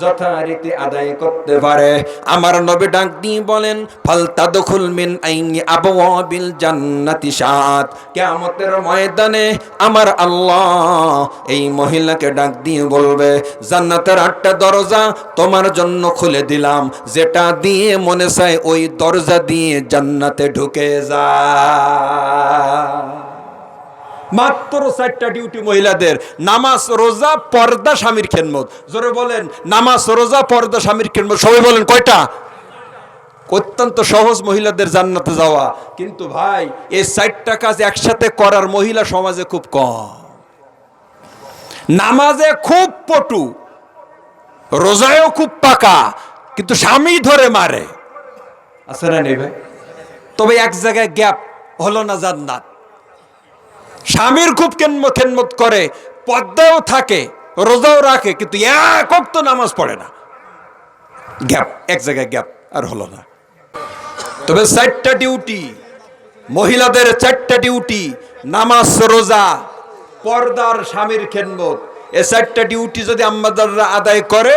A: যথারীতি আদায় করতে পারে, আমার নবী ডাক দিয়ে বলেন ফালতাদখুল মিন আইনি আবওয়াবিল জান্নাতি শাআত। কিয়ামতের ময়দানে আমার আল্লাহ এই মহিলাকে ডাক দিয়ে বলবে, জান্নাতের 8টা দরজা তোমার জন্য খুলে দিলাম, যেটা দিয়ে মনে চায় ওই দরজা দিয়ে জান্নাতে ঢুকে যা। মাত্র 4টা ডিউটি মহিলাদের, নামাজ, রোজা, পর্দা, স্বামীর খেদমত। জোরে বলেন, নামাজ, রোজা, পর্দা, স্বামীর খেদমত। সবাই বলেন কয়টা? অত্যন্ত সহজ মহিলাদের জান্নাতে যাওয়া। কিন্তু ভাই, এই 4টা কাজ একসাথে করার মহিলা সমাজে খুব কম। নামাজে খুব পটু, রোজায়ও খুব পাকা, কিন্তু স্বামী ধরে মারে, আছে না নেই ভাই? তবে এক জায়গায় গ্যাপ, হলো না জান্নাত। স্বামীর খুব খেদমত করে, পর্দাও থাকে, রোজাও রাখে, কিন্তু এক ওয়াক্ত নামাজ পড়ে না। গ্যাপ, এক জায়গায় গ্যাপ, আর হলো না। তবে 4টা ডিউটি মহিলাদের, 4টা ডিউটি, নামাজ, রোজা, পর্দার, স্বামীর খেদমত। এই 4টা ডিউটি যদি আম্মাদাররা আদায় করে,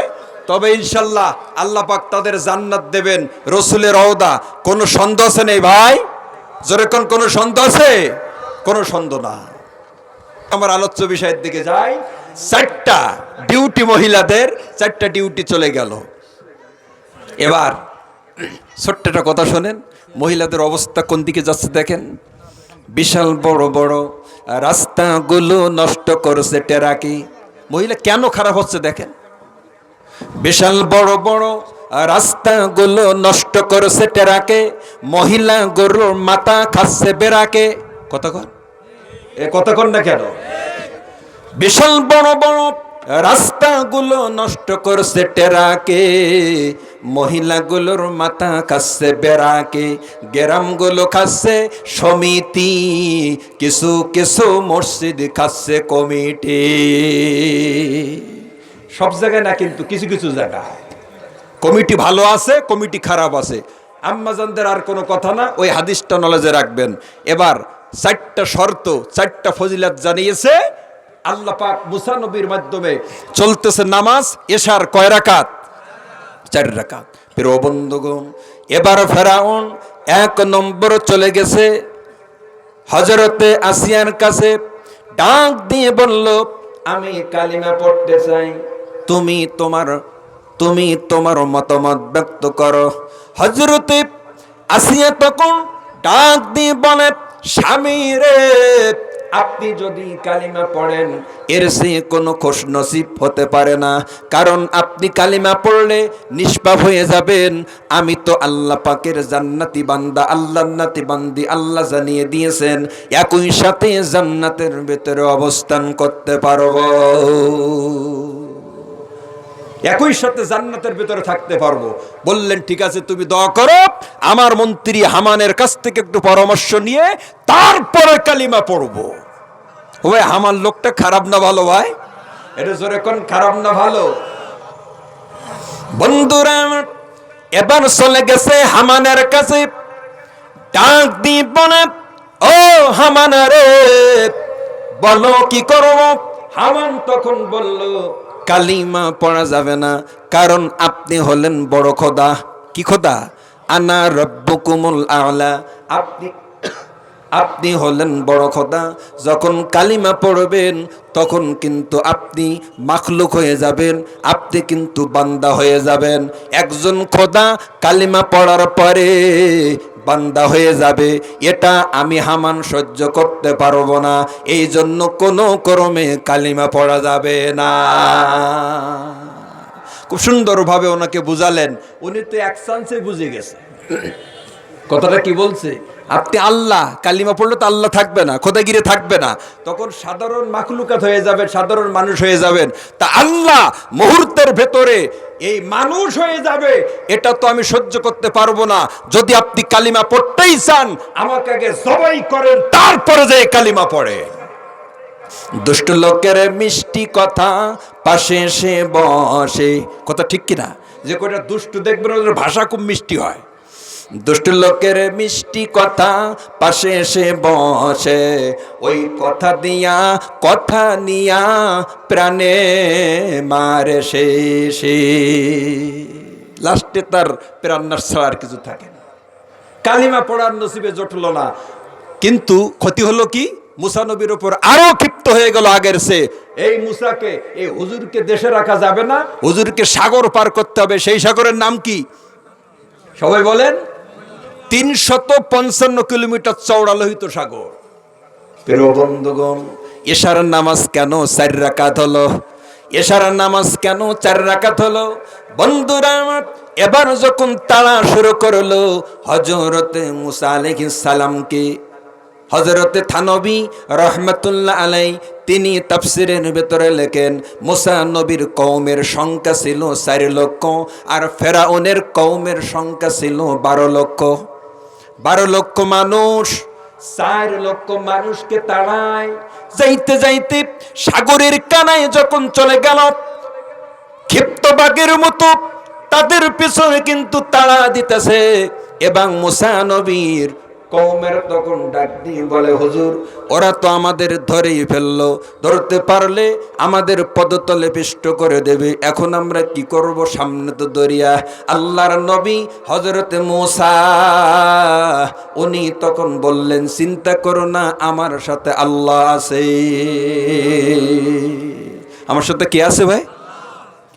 A: তবে ইনশাল্লাহ আল্লাহ পাক তাদের জান্নাত দেবেন। রসুলের রওদা, কোনো সন্দেহ আছে নেই ভাই? জোরে কোন, কোনো সন্দেহ আছে? কোনো সন্দেহ না। আমার আলোচ্য বিষয়ের দিকে যাই। 4টা ডিউটি মহিলাদের, 4টা ডিউটি চলে গেল। এবার ছোট্ট একটা কথা শোনেন, মহিলাদের অবস্থা কোন দিকে যাচ্ছে দেখেন। বিশাল বড় বড় রাস্তাগুলো নষ্ট করছে টেরাকি। মহিলা কেন খারাপ হচ্ছে দেখেন। বিশাল বড় বড় রাস্তাগুলো নষ্ট করছে টেরাকে, মহিলা গরুর মাথা খাচ্ছে বেড়াকে। কতক্ষণ এ কতক্ষণ না কেন? বিশাল বড় বড় রাস্তাগুলো নষ্ট করছে টেরাকে, মহিলাগুলোর মাথা খাচ্ছে বেড়াকে, গ্রামগুলো খাচ্ছে সমিতি, কিছু কিছু মসজিদ খাচ্ছে কমিটি। সব জায়গায় না, কিন্তু কিছু কিছু জায়গায় কমিটি ভালো আছে, কমিটি খারাপ আছে। আম্মাজানদের আর কোনো কথা না, ওই হাদিসটা নলেজে রাখবেন। এবার 4টা শর্ত, 4টা ফজিলত জানিয়েছে আল্লাহ পাক মুসা নবীর মাধ্যমে। চলতেছে নামাজ, এশার কয় রাকাত? 4 রাকাত। প্রিয় বন্ধুগণ, এবার ফেরাউন 1 নম্বর চলে গেছে হযরতে আসিয়ার কাছে, ডাক দিয়ে বলল, আমি কালিমা পড়তে চাই, তুমি তোমার মতামত ব্যক্ত করো। হযরতে আসিয়া তখন ডাক দিয়ে বলে, স্বামী রে, আপনি যদি কালিমা পড়েন এর চেয়ে কোনো খুশ নসিব হতে পারে না, কারণ আপনি কালিমা পড়লে নিষ্পাপ হয়ে যাবেন। আমি তো আল্লাহ পাকের জান্নাতি বান্দা, আল্লাহর নাতি বান্দি। আল্লাহ জানিয়ে দিয়েছেন একই সাথে জান্নাতের ভিতরে অবস্থান করতে পারবো, একই সাথে জান্নাতের ভিতরে থাকতে পারবো। বললেন ঠিক আছে, তুমি দোয়া করো, আমার মন্ত্রী হামানের কাছ থেকে একটু পরামর্শ নিয়ে তারপরে কালিমা পড়বো। ওই হামান লোকটা খারাপ না ভালো ভাই? এটা জোরে কোন, খারাপ না ভালো? বন্ধুরা, এবার চলে গেছে হামানের কাছে, ডাক দিয়ে বলে, ও হামান রে, বলো কি করব? হামান তখন বলল, কালিমা পড়া যাবে না, কারণ আপনি হলেন বড় খোদা। কি খোদা? আনা রব্বুকুমুল আ'লা। আপনি হলেন বড় খোদা। যখন কালিমা পড়বেন তখন কিন্তু আপনি মাখলুক হয়ে যাবেন, আপনি কিন্তু বান্দা হয়ে যাবেন। একজন খোদা কালিমা পড়ার পরে বান্দা হয়ে যাবে, এটা আমি হামান সহ্য করতে পারবো না। এই জন্য কোনো ক্রমে কালিমা পড়া যাবে না। খুব সুন্দরভাবে ওনাকে বুঝালেন, উনি তো এক চান্সে বুঝে গেছে। কথাটা কি বলছে? আপনি আল্লাহ, কালিমা পড়লে তো আল্লাহ থাকবে না, খোদাগিরি থাকবে না, তখন সাধারণ মাখলুকাত হয়ে যাবেন, সাধারণ মানুষ হয়ে যাবেন। তা আল্লাহ মুহূর্তের ভেতরে এই মানুষ হয়ে যাবে, এটা তো আমি সহ্য করতে পারবো না। যদি আপনি কালিমা পড়তেই চান, আমাকে আগে জবাই করেন, তারপরে যে কালিমা পড়ে। দুষ্ট লোকের মিষ্টি কথা পাশে এসে বসে, কথা ঠিক কিনা? যে কটা দুষ্ট দেখবেন ওদের ভাষা খুব মিষ্টি হয়। দুষ্ট লোকের মিষ্টি কথা পাশে এসে বসে, ওই কথা নিয়া প্রাণে মারে শেষে। লাস্টে তার প্রাণনাশ ছাড়া আর কিছু থাকে না। কালিমা পড়ার নসিবে জটল না, কিন্তু ক্ষতি হলো কি? মুসা নবীর উপর আরো ক্ষিপ্ত হয়ে গেল আগের সে। এই মুসাকে, এই হুজুরকে দেশে রাখা যাবে না, হুজুরকে সাগর পার করতে হবে। সেই সাগরের নাম কি সবাই বলেন? 355 কিলোমিটার চওড়া লোহিত সাগর। প্রিয় বন্ধুগণ, এশার নামাজ কেন 4 রাকাত হলো? এশার নামাজ কেন 4 রাকাত হলো? বন্ধুরা আমার, এবার যখন তাড়া শুরু করলো হযরতে মুসা আলাইহিস সালামকে, হযরতে থানবী রহমাতুল্লাহ আলাই তিনি তাফসিরের ভেতরে লেখেন, মুসা নবীর কওমের সংখ্যা ছিল 4 লক্ষ, আর ফেরাউনের কওমের সংখ্যা ছিল 12 লক্ষ। 12 লক্ষ মানুষ 4 লক্ষ মানুষকে তাড়ায়। যাইতে যাইতে সাগরের কানায় যখন চলে গেল, ক্ষিপ্ত বাঘের মতো তাদের পিছনে কিন্তু তাড়া দিতেছে। এবং মুসা নবীর কওমের তখন ডাক দিয়ে বলে, হুজুর ওরা তো আমাদের ধরেই ফেললো, ধরতে পারলে আমাদের পদতলে পিষ্ট করে দেবে, এখন আমরা কি করব? সামনে তো দরিয়া। আল্লাহর নবী হযরতে মুসা উনি তখন বললেন, চিন্তা করো না, আমার সাথে আল্লাহ আছে। আমার সাথে কে আছে ভাই?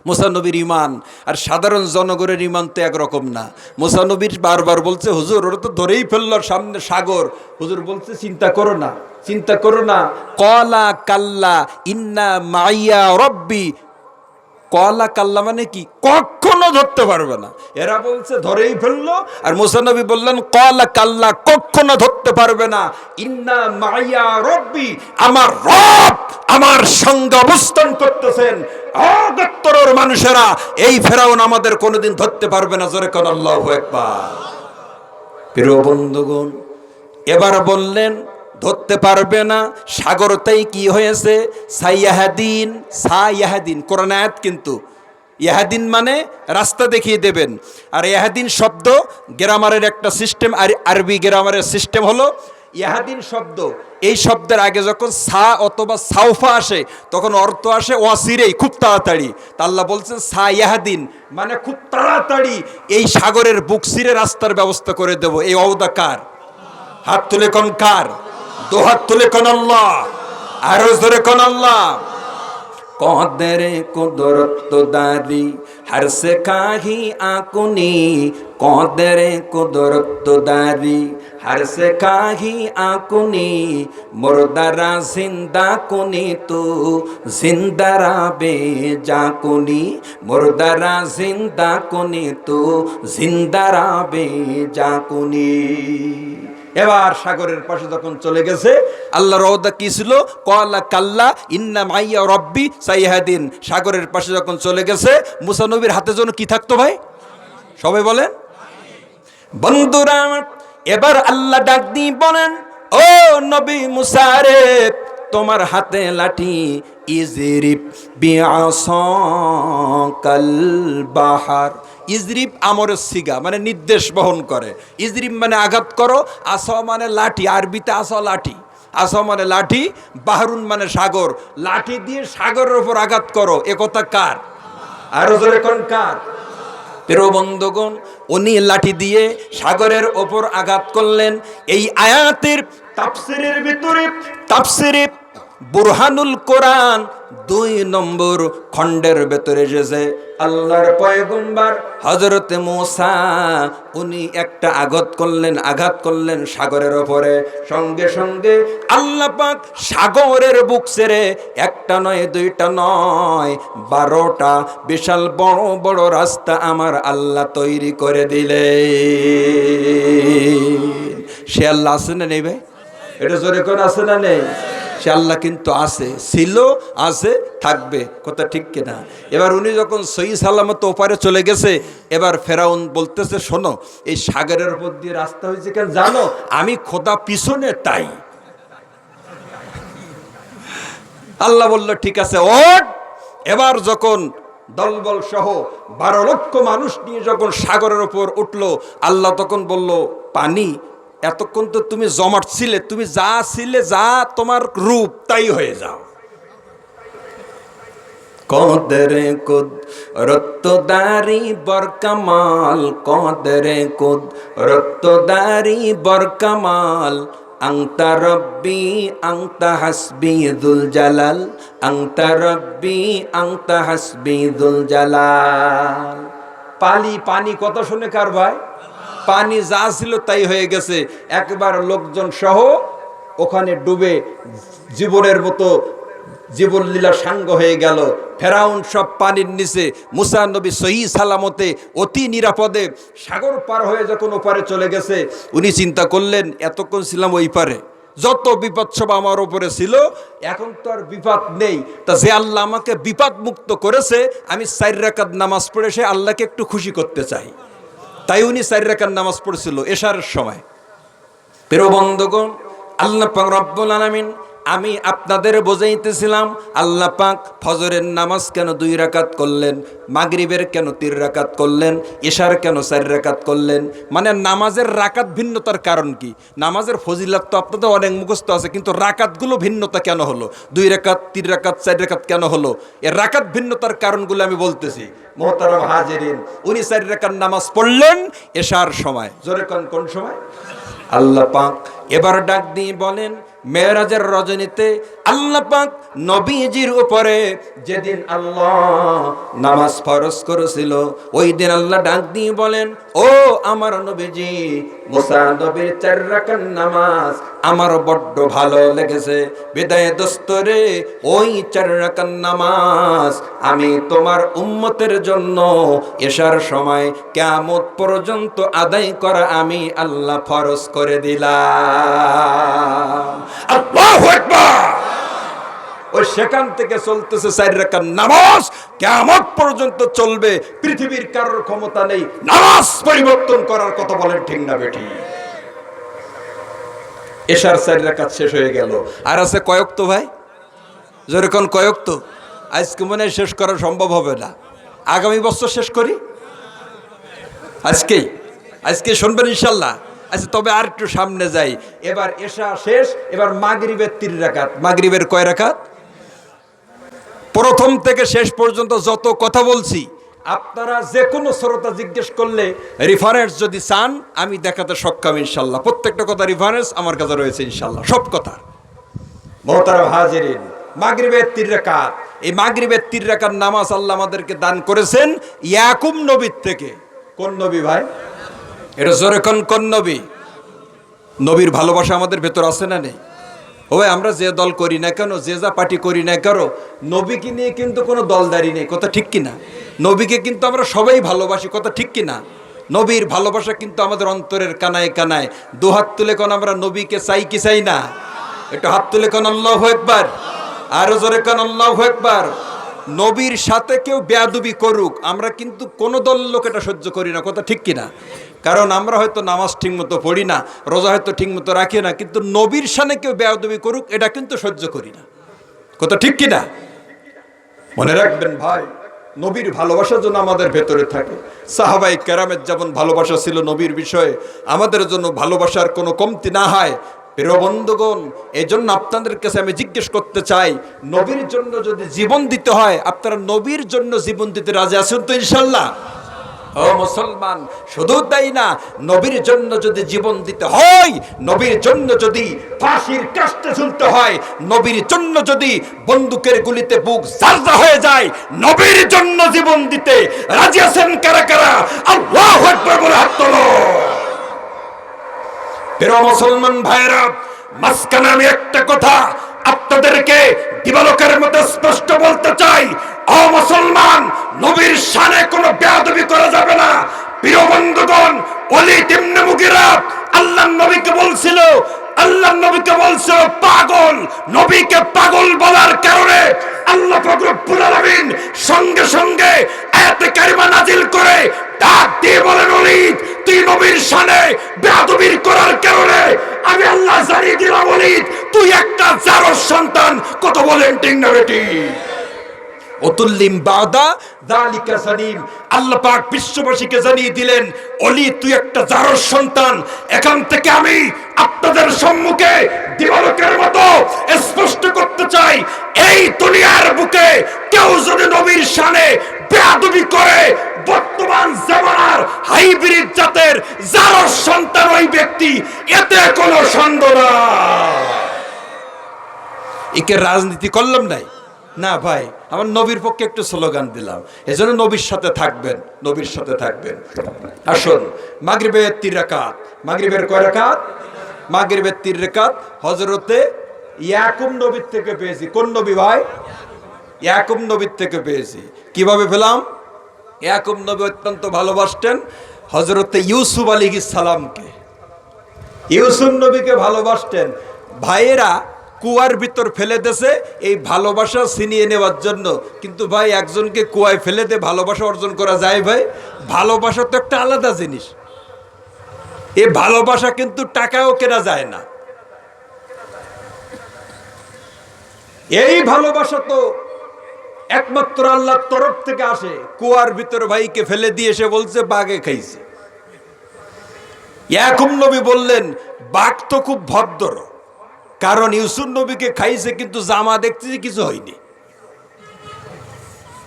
A: মুসা নবীর ঈমান আর সাধারণ জনগণের ঈমান তো একরকম না। মুসা নবীর বারবার বলছে, হুজুর ওরা তো ধরেই ফেললো, সামনে সাগর। হুজুর বলছে, চিন্তা করো না, চিন্তা করো না। কলা কাল্লা ইন্না মাইয়া রব্বি। কলা কাল্লা মানে কি? কখনো ধরতে পারবে না। এরা বলছে ধরেই ফেললো, আর মুসা নবী বললেন কলা কাল্লা, কখনো ধরতে পারবে না। ইন্না মাইয়া রব্বি, আমার রব আমার সঙ্গে অবস্থান করতেছেন। অগত্তরের মানুষেরা, এই ফেরাউন আমাদের কোনোদিন ধরতে পারবে না। জোরে কোন আল্লাহু আকবার। প্রিয় বন্ধুগণ, এবার বললেন ধরতে পারবে না। সাগরতেই কি হয়েছে? সাইয়াহাদিন, সাইয়াহাদিন কোরআন আয়াত, কিন্তু ইয়াহাদিন মানে রাস্তা দেখিয়ে দেবেন। আর ইয়াহাদিন শব্দ গ্রামারের একটা সিস্টেম, আর আরবি গ্রামারের সিস্টেম হলো ইয়াহাদিন শব্দ, এই শব্দের আগে যখন সা অথবা সাউফা আসে তখন অর্থ আসে ওয়াসিরেই, খুব তাড়াতাড়ি। তা আল্লাহ বলছেন সা ইয়াহাদিন মানে খুব তাড়াতাড়ি এই সাগরের বুক ছিঁড়ে রাস্তার ব্যবস্থা করে দেব। এই ওয়াদা কার? হাত তুলে কোন কার? দু হাত তুলে কোন আল্লাহ, আরো জোরে কোন আল্লাহ। কদরে কুদরত দারি হর সে কাহি আকুনি, কদরে কুদরত দারি হর সে কাহি আকুনি, মুর্দারা জিন্দা কুনি তু জিন্দারা বে জাকুনি, মুর্দারা জিন্দা কুনি তু জিন্দারা বে জাকুনি। এবার সাগরের পাশে যখন চলে গেছে, আল্লাহর ওয়াদা কি ছিল? কলা কাল্লা ইন্না মাইয়া রব্বি সাইয়াহাদিন। সাগরের পাশে যখন চলে গেছে, মুসা নবীর হাতে যেন কি থাকতো ভাই? সবাই বলেন। বন্ধুরা, এবার আল্লাহ ডাক দিয়ে বলেন, ও নবী মুসা রে, তোমার হাতে লাঠি, ইজরিব বিআসাকাল বাহার। ইজরিব আমরের সিগা মানে নির্দেশ বহন করে। ইজরিব মানে আঘাত করো, আসা মানে লাঠি, আরবিতে আসা লাঠি, আসা মানে লাঠি, বাহরুন মানে সাগর। লাঠি দিয়ে সাগরের উপর আঘাত করো, এ কথা কার? আরো জোরে কোন কার? প্রিয় বন্ধুগণ, উনি লাঠি দিয়ে সাগরের ওপর আঘাত করলেন। এই আয়াতের তাফসিরের ভিতরে, তাফসিরে বুরহানুল কোরআন 2 নম্বর খণ্ডের ভেতরে এসেছে, আল্লাহর পয়গম্বর হযরতে মুসা উনি একটা আঘাত করলেন সাগরের ওপরে। সঙ্গে সঙ্গে আল্লাহ পাক সাগরের বুক ছেড়ে একটা নয়, দুইটা নয়, 12টা বিশাল বড় বড় রাস্তা আমার আল্লাহ তৈরি করে দিলে। সে আল্লাহ আছে না নেই ভাই? এটা জোরে করে আছে না নেই? সে আল্লাহ কিন্তু আছে, ছিল, আছে, থাকবে, কথা ঠিক কিনা? এবার উনি যখন সহি সালামত ওপারে চলে গেছে, এবার ফেরাউন বলতেছে, শোনো এই সাগরের উপর দিয়ে রাস্তা হয়েছে কেন জানো? আমি খোদা পিছনে তাই। আল্লাহ বলল ঠিক আছে ওঠ। এবার যখন দলবল সহ 12 লক্ষ মানুষ নিয়ে যখন সাগরের উপর উঠলো, আল্লাহ তখন বলল পানি এতক্ষণ তো তুমি জমাট ছিলে, তুমি যা ছিলে, যা তোমার রূপ তাই হয়ে যাও। কদরে কুদ রত্তদারি বরকামাল, কদরে কুদ রত্তদারি বরকামাল, আংতা রব্বি আংতা হাসবি যুল জালাল, আংতা রব্বি আংতা হাসবি যুল জালাল। পানি কথা শুনে কার ভাই? পানি যা ছিল তাই হয়ে গেছে, একবার লোকজন সহ ওখানে ডুবে জীবনের মতো জীবন লীলা সাঙ্গ হয়ে গেল। ফেরাউন সব পানির নিচে, মুসা নবী সহি সালামতে অতি নিরাপদে সাগর পার হয়ে যখন ওপারে চলে গেছে, উনি চিন্তা করলেন এতক্ষণ ছিলাম ওই পারে, যত বিপদ সব আমার উপরে ছিল, এখন তো আর বিপদ নেই। তা যে আল্লাহ আমাকে বিপদ মুক্ত করেছে, আমি 4 রাকাত নামাজ পড়ে সে আল্লাহকে একটু খুশি করতে চাই। তাই উনি 4 রাকাত নামাজ পড়ছিল এশারের সময়। প্রিয় বন্ধুগণ, আল্লাহ পাক রব্বুল আলামিন, আমি আপনাদের বোঝাইতেছিলাম আল্লাহ পাক ফজরের নামাজ কেন 2 রাকাত করলেন, মাগরিবের কেন 3 রাকাত করলেন, এশার কেন 4 রাকাত করলেন। মানে নামাজের রাকাত ভিন্নতার কারণ কি? নামাজের ফজিলত তো আপনাদের অনেক মুখস্থ আছে, কিন্তু রাকাতগুলো ভিন্নতা কেন হলো? 2 রাকাত, 3 রাকাত, 4 রাকাত কেন হলো? এর রাকাত ভিন্নতার কারণগুলো আমি বলতেছি। মোহতারাম হাজিরিন, উনি 4 রাকাত নামাজ পড়লেন এশার সময়। জোরে কোন সময়? আল্লাহ পাক এবার ডাক দিয়ে বলেন, মেরাজের রজনীতে আল্লাহ পাক নবীজির উপরে যেদিন আল্লাহ নামাজ ফরজ করেছিল, ওই দিন আল্লাহ ডাক দিয়ে বলেন, ও আমার নবীজি, মুসা নবীর 4 রাকাত নামাজ আমার বড্ড ভালো লেগেছে, বিদায় দোস্তরে ওই 4 রাকাত নামাজ আমি তোমার উম্মতের জন্য এশার সময় কিয়ামত পর্যন্ত আদায় করা আমি আল্লাহ ফরজ করে দিলাম। আল্লাহু আকবার। ওই সেখান থেকে চলতেছে 4 রাকাত নামাজ, কিয়ামত পর্যন্ত চলবে। পৃথিবীর কারোর ক্ষমতা নেই নামাজ পরিবর্তন করার। কথা বলেন ঠিক না বেঠি? এশার 4 রাকাত শেষ হয়ে গেল, আর আছে কয়েক তো ভাই, যেরকম কয়েক তো আজকে মনে হয় শেষ করা সম্ভব হবে না। আগামী বছর শেষ করি, আজকে শুনবেন ইনশাল্লাহ। আচ্ছা, তবে আর একটু সামনে যাই। এবার এশা শেষ, এবার মাগরিবের 3 রাকাত। মাগরিবের কয় রাকাত? প্রথম থেকে শেষ পর্যন্ত যত কথা বলছি, আপনারা যে কোনো শ্রোতা জিজ্ঞেস করলে রেফারেন্স যদি চান আমি দেখাতে সক্ষম ইনশাল্লাহ। প্রত্যেকটা কথা রেফারেন্স আমার কাছে রয়েছে ইনশাল্লাহ, সব কথা। মুহতারাম হাজিরিন, মাগরিবের 3 রাকাত, এই মাগরিবের 3 রাকাত নামাজ আল্লাহ আমাদেরকে দান করেছেন ইয়াকুব নবীর থেকে। কোন নবী ভাই? এটা জোরে কোন নবী? নবীর ভালোবাসা আমাদের ভেতর আছে না নেই? ও ভাই, আমরা যে দল করি না কেন, যে যা পার্টি করি না কেন, নবীকে নিয়ে কিন্তু কোনো দলদারি নেই। কথা ঠিক কিনা? নবীকে কিন্তু আমরা সবাই ভালোবাসি। কথা ঠিক কিনা? নবীর ভালোবাসা কিন্তু আমাদের অন্তরের কানায় কানায়। 2 হাত তুলে কোন আমরা নবীকে চাই কি চাই না? একটু হাত তুলে কোন আল্লাহু আকবার, আরো জোরে কোন আল্লাহু আকবার। নবীর সাথে কেউ বেয়াদবি করুক, আমরা কিন্তু কোনো দল লোক এটা সহ্য করি না। কথা ঠিক কিনা? কারণ আমরা হয়তো নামাজ ঠিক মতো পড়ি না, রোজা হয়তো ঠিক মতো রাখি না, কিন্তু নবীর সামনে কেউ বেয়াদবি করুক এটা কিন্তু সহ্য করি না। কথা ঠিক কিনা? মনে রাখবেন ভাই, নবীর ভালোবাসা যেন আমাদের ভেতরে থাকে। সাহাবায়ে কেরামের যেমন ভালোবাসা ছিল নবীর বিষয়ে, আমাদের জন্য ভালোবাসার কোনো কমতি না হয়। প্রিয় বন্ধুগণ, এই জন্য আপনাদের কাছে আমি জিজ্ঞেস করতে চাই, নবীর জন্য যদি জীবন দিতে হয়, আপনারা নবীর জন্য জীবন দিতে রাজি আছেন তো ইনশাল্লাহ? ও মুসলমান, শুধু তাই না, নবীর জন্য যদি জীবন দিতে হয়, নবীর জন্য যদি ফাঁসির কাস্টে ঝুলতে হয়, নবীর জন্য যদি বন্দুকের গুলিতে বুক জারজা হয়ে যায়, নবীর জন্য জীবন দিতে রাজি আছেন কারা কারা? আল্লাহু আকবার বলে হাত তোলো। প্রিয় মুসলমান ভাইরা, মাঝখানে আমি একটা কথা আপনাদেরকে দিবালোকের মতো স্পষ্ট বলতে চাই। ও মুসলমান, নবীর শানে কোনো বেয়াদবি করা যাবে না। প্রিয় বন্ধুগণ, ওলীদ ইবনে মুগীরা আল্লাহর নবীকে বলছিল পাগল। নবীকে পাগল বলার কারণে আল্লাহ পাক রব্বুল আলামিন সঙ্গে সঙ্গে আয়াতে কারিমা নাজিল করে ডাক দিয়ে বলেন, ওলীদ, তুই নবীর শানে বেয়াদবি করার কারণে আমি আল্লাহ জানিয়ে দিলাম, ওলীদ তুই একটা জারজ সন্তান। কত বলেন ঠিক না বেটি? অতুল্লিম বাদা যালিকা সালিম। আল্লাহ পাক বিশ্ববাসীকে জানিয়ে দিলেন, অলি তুই একটা জারজ সন্তান। এখান থেকে আমি আপনাদের সম্মুখে দিবালোকের মতো স্পষ্ট করতে চাই, এই দুনিয়ার বুকে কেউ যদি নবীর শানে বেয়াদবি করে, বর্তমান জামানার হাইব্রিড জাতের জারজ সন্তান ওই ব্যক্তি, এতে কোনো সন্দেহ নাই। একে রাজনীতি করলাম নাই না ভাই, আমার নবীর পক্ষে একটু স্লোগান দিলাম। এজন্য নবীর সাথে থাকবেন, নবীর সাথে থাকবেন। আসুন, মাগরিবের 3 রাকাত। মাগরিবের কয় রাকাত? মাগরিবের 3 রাকাত হযরতে ইয়াকুব নবীর থেকে পেয়েছি। কোন নবী ভাই? ইয়াকুব নবীর থেকে পেয়েছি। কিভাবে পেলাম? ইয়াকুব নবী অত্যন্ত ভালোবাসতেন হযরতে ইউসুফ আলাইহিস সালামকে। ইউসুফ নবীকে ভালোবাসতেন। ভাইয়েরা কুয়ার ভিতর ফেলে দেছে এই ভালোবাসা ছিনিয়ে নেওয়ার জন্য। কিন্তু ভাই, একজনকে কুয়ায় ফেলে দিয়ে ভালোবাসা অর্জন করা যায় ভাই? ভালোবাসা তো একটা আলাদা জিনিস। এই ভালোবাসা কিন্তু টাকাও কেনা যায় না। এই ভালোবাসা তো একমাত্র আল্লাহর তরফ থেকে আসে। কুয়ার ভিতর ভাইকে ফেলে দিয়ে এসে বলছে বাঘে খাইছে। ইয়াকুব নবী বললেন, বাঘ তো খুব ভদ্র, কারণ ইউসুফ নবীকে খাইছে কিন্তু জামা দেখতেছি কিছু হয়নি,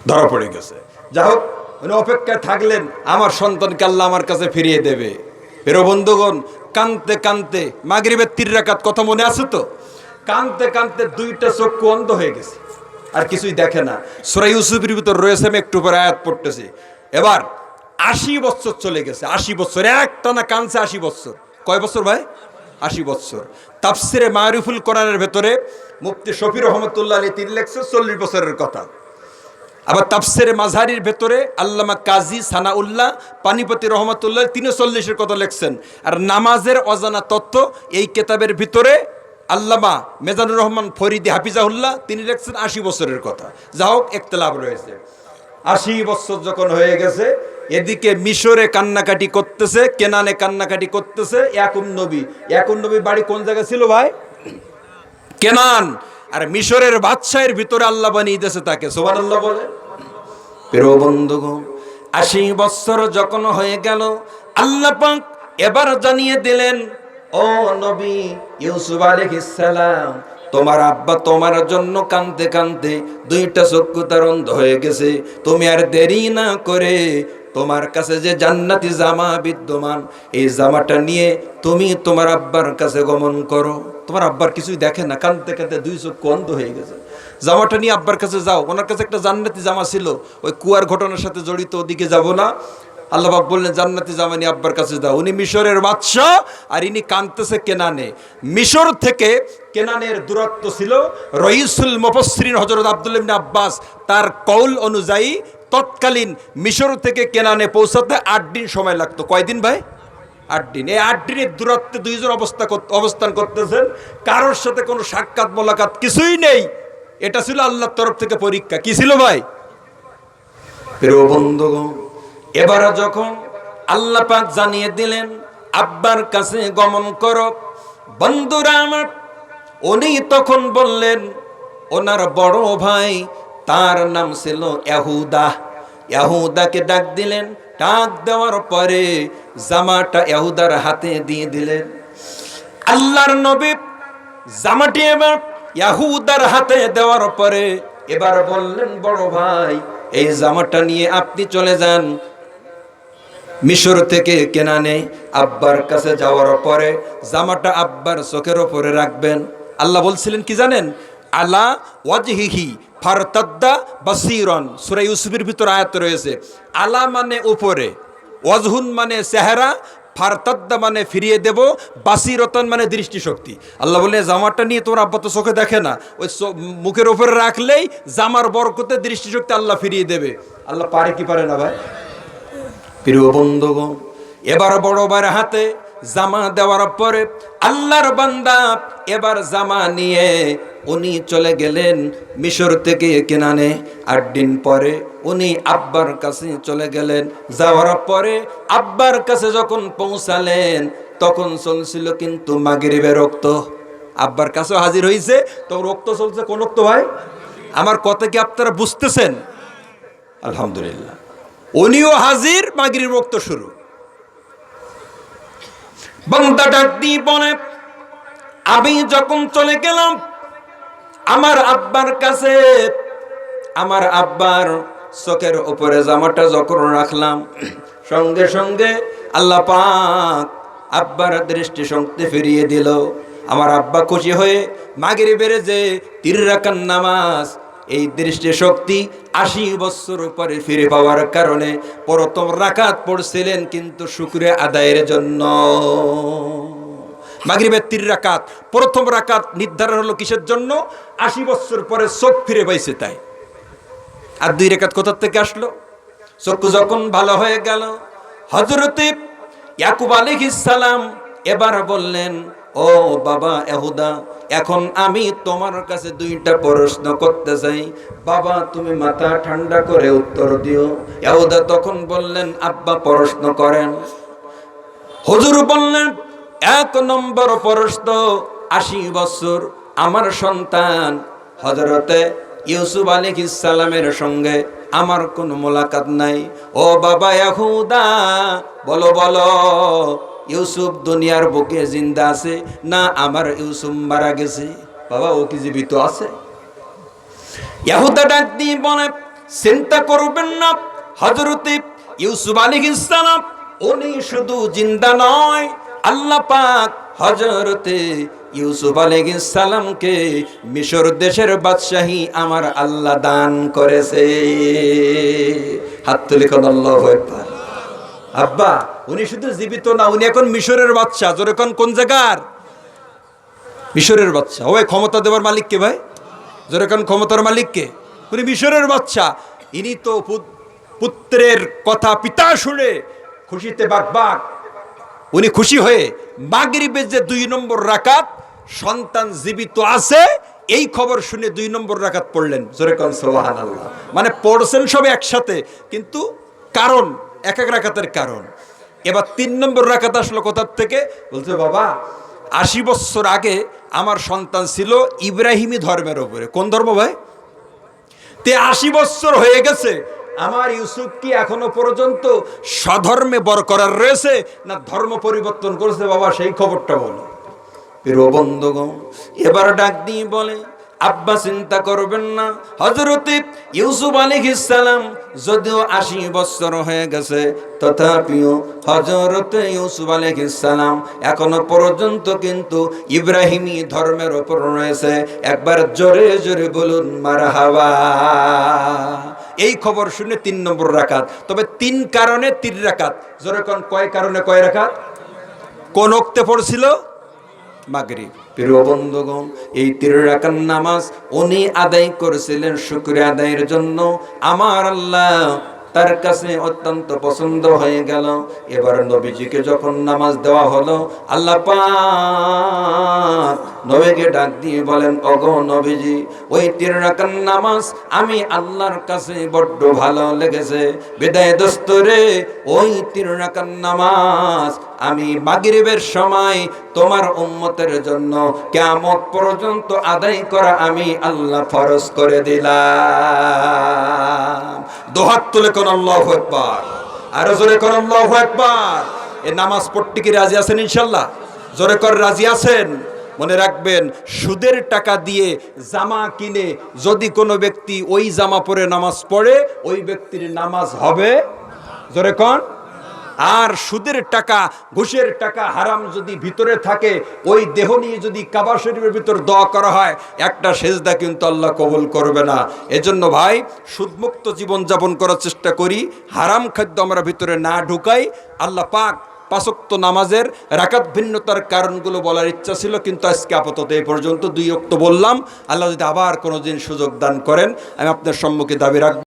A: ধরা পড়ে গেছে। যাই হোক, উনি অপেক্ষায় থাকলেন আমার সন্তানকে আল্লাহ আমার কাছে ফিরিয়ে দেবে। প্রিয় বন্ধুগণ, কানতে কানতে মাগরিবের 3 রাকাত, কথা মনে আছে তো? কানতে কানতে 2টা চক্ষু অন্ধ হয়ে গেছে, আর কিছুই দেখে না। সূরা ইউসুফের ভিতর রয়েছে, আমি একটু পরে আয়াত পড়তেছি। এবার 80 বছর চলে গেছে। 80 বছর একটানা কানছে। 80 বছর। কয় বছর ভাই? 80 বছর। তাফসিরে মারিফুল কোরআনের ভেতরে মুফতি শফি রহমতুল্লাহ আলাইহি তিনি লিখছেন 40 বছরের কথা। আবার তাফসিরে মাযহারির ভেতরে আল্লামা কাজী সানাউল্লাহ পানিপতি রহমতুল্লাহ তিনি 40-এর কথা লিখছেন। আর নামাজের অজানা তথ্য এই কিতাবের ভিতরে আল্লামা মেজানুর রহমান ফরিদি হাফিজাহুল্লাহ তিনি লিখছেন 80 বছরের কথা। যা হোক, ইখতিলাফ রয়েছে। 80 বছর যখন হয়ে গেছে, এদিকে মিশরে কান্নাকাটি করতেছে, কেনানে কান্নাকাটি করতেছে ইয়াকুব নবী। ইয়াকুব নবী বাড়ি কোন জায়গায় ছিল ভাই? কেনান। আর মিশরের বাদশাহের ভিতরে আল্লাহ বানিয়ে দিয়েছে তাকে। সুবহানাল্লাহ বলে। প্রিয় বন্ধুগণ, 80 বছর যখন হয়ে গেল, আল্লাহ পাক এবার জানিয়ে দিলেন, ও নবী ইউসুফ আলাইহিস সালাম, তোমার আব্বা তোমার জন্য কাঁদতে কাঁদতে 2টা চক্ষু তার অন্ধ হয়ে গেছে। তুমি আর দেরি না করে তোমার কাছে যে জান্নাতি জামা বিদ্যমান, এই জামাটা নিয়ে তুমি তোমার আব্বার কাছে গমন করো। তোমার আব্বার কিছুই দেখে না, কাঁদতে কাঁদতে 2 চক্ষু অন্ধ হয়ে গেছে। জামাটা নিয়ে আব্বার কাছে যাও। ওনার কাছে একটা জান্নাতি জামা ছিল, ওই কুয়ার ঘটনার সাথে জড়িত, ওদিকে যাব না। আল্লাহ পাক বললেন, জান্নাতি জামা নিয়ে আব্বার কাছে যাও। উনি মিশরের বাদশাহ, আর ইনি কাঁদতেছে কেনানে। মিশর থেকে কেনানের দূরত্ব ছিল, রইসুল মুফাসসিরিন হযরত আব্দুল্লাহ ইবনে আব্বাস তার কওল অনুযায়ী তৎকালীন মিশর থেকে কেনানে পৌঁছাতে 8 দিন সময় লাগতো। কয়দিন ভাই? 8 দিন। এই 8 দিনের দূরত্বে 2 জন অবস্থান করতেছেন, কারোর সাথে কোনো সাক্ষাৎ মোলাকাত কিছুই নেই। এটা ছিল আল্লাহর তরফ থেকে পরীক্ষা। কি ছিল ভাই? প্রিয় বন্ধুগণ, এবারে যখন আল্লাহ পাক জানিয়ে দিলেন আব্বার কাছে গমন করো, বন্ধুরা আমার, উনি তখন বললেন, ওনার বড় ভাই, তার নাম ছিল ইয়াহুদা। ইয়াহুদাকে ডাক দিলেন। ডাক দেওয়ার পরে জামাটা ইয়াহুদার হাতে দিয়ে দিলেন। আল্লাহর নবী জামাটি এবার ইয়াহুদার হাতে দেওয়ার পরে এবার বললেন, বড় ভাই, এই জামাটা নিয়ে আপনি চলে যান মিশর থেকে কেনানে। আব্বার কাছে যাওয়ার পরে জামাটা আব্বার চোখের ওপরে রাখবেন। আল্লাহ বলছিলেন কি জানেন? আলা ওয়াজহিহি ফারতাদ্দা বাসীরান। সূরা ইউসুফের ভিতর আয়াত রয়েছে। আলা মানে উপরে, ওয়াজহুন মানে চেহারা, ফারতাদ্দা মানে ফিরিয়ে দেব, বাসীরাতান মানে দৃষ্টিশক্তি। আল্লাহ বলে, জামাটা নিয়ে তোমার আব্বা তো চোখে দেখে না, ওই মুখের উপরে রাখলেই জামার বরকতে দৃষ্টিশক্তি আল্লাহ ফিরিয়ে দেবে। আল্লাহ পারে কি পারে না ভাই? প্রিয় বন্ধুগণ, এবার বড় ভাইয়ের হাতে জামা দেওয়ার পরে আল্লাহর বান্দা এবার জামা নিয়ে উনি চলে গেলেন মিশর থেকে কেনানে। 8 দিন পরে উনি আব্বার কাছে চলে গেলেন। যাওয়ার পরে আব্বার কাছে যখন পৌঁছালেন, তখন চলছিল কিন্তু মাগরিবের রক্ত। আব্বার কাছেও হাজির হয়েছে। তো রক্ত চলছে কোন রক্ত ভাই? আমার কথা কি আপনারা বুঝতেছেন? আলহামদুলিল্লাহ, উনিও হাজির, মাগরিব রক্ত শুরু। বান্দা ডাক দিয়ে বলে, আমি যখন চলে গেলাম আমার আব্বার কাছে, আমার আব্বার চোখের উপরে জামাটা যখন রাখলাম, সঙ্গে সঙ্গে আল্লাহ পাক আব্বার দৃষ্টি শক্তি ফিরিয়ে দিল। আমার আব্বা খুশি হয়ে মাগরিবের যে 3 রাকাত নামাজ, এই দৃষ্টি শক্তি 80 বছর পরে ফিরে পাওয়ার কারণে প্রথম রাকাত পড়ছিলেন কিন্তু শুকরিয়া আদায়ের জন্য। মাগরিবের 3 রাকাত, প্রথম রাকাত নির্ধারণ হলো কিসের জন্য? 80 বছর পরে চোখ ফিরে পাইছে তাই। আর 2 রাকাত কোথা থেকে আসলো? চক্ষু যখন ভালো হয়ে গেল, হযরতে ইয়াকুব আলাইহিস সালাম এবার বললেন, ও বাবা এহুদা, এখন আমি তোমার কাছে 2টা প্রশ্ন করতে চাই। বাবা তুমি মাথা ঠান্ডা করে উত্তর দিও। এহুদা তখন বললেন, আব্বা প্রশ্ন করেন। হুজুর বললেন, 1 নম্বর প্রশ্ন, 80 বছর আমার সন্তান হযরতে ইউসুফ আলাইহিস সালামের সঙ্গে আমার কোনো মোলাকাত নাই। ও বাবা ইহুদা, বলো বলো, ইউসুফ দুনিয়ার বুকে জিন্দা আছে না আমার ইউসুফ মারা গেছে? বাবা ও কি জীবিত আছে? ইহুদা ডাক দিয়ে বলে, চিন্তা করবেন না, হযরতে ইউসুফ আলাইহিস সালাম উনি শুধু জিন্দা নয়, আল্লাহ পাক হযরতে ইউসুফ আলাইহিস সালামকে মিশর দেশের বাদশাহী আমার আল্লাহ দান করেছে। হাত তুলে কোন আল্লাহু আকবার। আব্বা উনি শুধু জীবিত না, উনি এখন মিশরের বাদশা। জোরে কোন, কোন জায়গার? মিশরের বাদশা। ওই ক্ষমতা দেওয়ার মালিক কে ভাই? জোরে কোন, ক্ষমতার মালিক কে? উনি মিশরের বাদশা। ইনি তো পুত্রের কথা পিতা শুনে খুশিতে বাকবাক। উনি খুশি হয়ে মাগরিবের যে 2 নম্বর রাকাত, সন্তান জীবিত আছে এই খবর শুনে 2 নম্বর রাকাত পড়লেন। জোরে কোন সুবহানাল্লাহ। মানে পড়ছেন সব একসাথে, কিন্তু কারণ এক এক রাকাতের কারণ। এবার 3 নম্বর রাকাত আসলো কোথার থেকে? বলছে, বাবা 80 বছর আগে আমার সন্তান ছিল ইব্রাহিমী ধর্মের উপরে। কোন ধর্ম ভাই? তে 80 বছর হয়ে গেছে, আমার ইউসুফ কি এখনো পর্যন্ত স্বধর্মে বরকরার রয়েছে না ধর্ম পরিবর্তন করেছে? বাবা সেই খবরটা বলো। প্রিয় বন্ধুগণ, এবার ডাক দিয়ে বলে, আব্বা চিন্তা করবেন না, হযরতে ইউসুফ আলাইহিস সালাম যদিও 80 বছর হয়ে গেছে, তথাপিও হযরতে ইউসুফ আলাইহিস সালাম এখনো পর্যন্ত কিন্তু ইব্রাহিমী ধর্মের উপর রয়েছে। একবার জোরে জোরে বলুন মারহাবা। এই খবর শুনে 3 নম্বর রাকাত। তবে 3 কারণে 3 রাকাত। জোরে কোন, কয় কারণে কয় রাকাত? কোন ওক্তে পড়ছিল? মাগরিব। প্রিয় বন্ধুগণ, এই 3 রাকাত নামাজ উনি আদায় করেছিলেন শুকরিয়া আদায়ের জন্য। আমার আল্লাহ তার কাছে অত্যন্ত পছন্দ হয়ে গেল। এবার নবীজিকে যখন নামাজ দেওয়া হলো, আল্লাহ পাক নবীকে ডাক দিয়ে বলেন, ওগো নবীজি, ওই 3 রাকাত নামাজ আমি আল্লাহর কাছে বড্ড ভালো লেগেছে। বিদায় দোস্তরে, ওই 3 রাকাত নামাজ আমি মাগরিবের সময় তোমার উম্মতের জন্য কিয়ামত পর্যন্ত আদায় করা আমি আল্লাহ ফরজ করে দিলাম। দুহাত তুলে কোন আল্লাহু আকবার। আর জোরে কোন আল্লাহু আকবার। এই নামাজ পড়তে কি রাজি আছেন ইনশাআল্লাহ? জোরে করে রাজি আছেন? মনে রাখবেন, সুদের টাকা দিয়ে জামা কিনে যদি কোনো ব্যক্তি ওই জামা পরে নামাজ পড়ে, ওই ব্যক্তির নামাজ হবে। জোরে কোন। আর সুদের টাকা, ঘুষের টাকা, হারাম যদি ভিতরে থাকে, ওই দেহ নিয়ে যদি কাবা শরীফের ভিতর দোয়া করা হয়, একটা সেজদা কিন্তু আল্লাহ কবুল করবে না। এজন্য ভাই, সুদমুক্ত জীবন যাপন করার চেষ্টা করি, হারাম খাদ্য আমরা ভিতরে না ঢুকাই। আল্লাহ পাক 5 ওয়াক্ত নামাজের রাকাত ভিন্নতার কারণগুলো বলার ইচ্ছা ছিল, কিন্তু আজকে আপাতত এই পর্যন্ত 2 ওয়াক্ত বললাম। আল্লাহ যদি আবার কোনো দিন সুযোগ দান করেন, আমি আপনার সম্মুখে দাবি রাখব।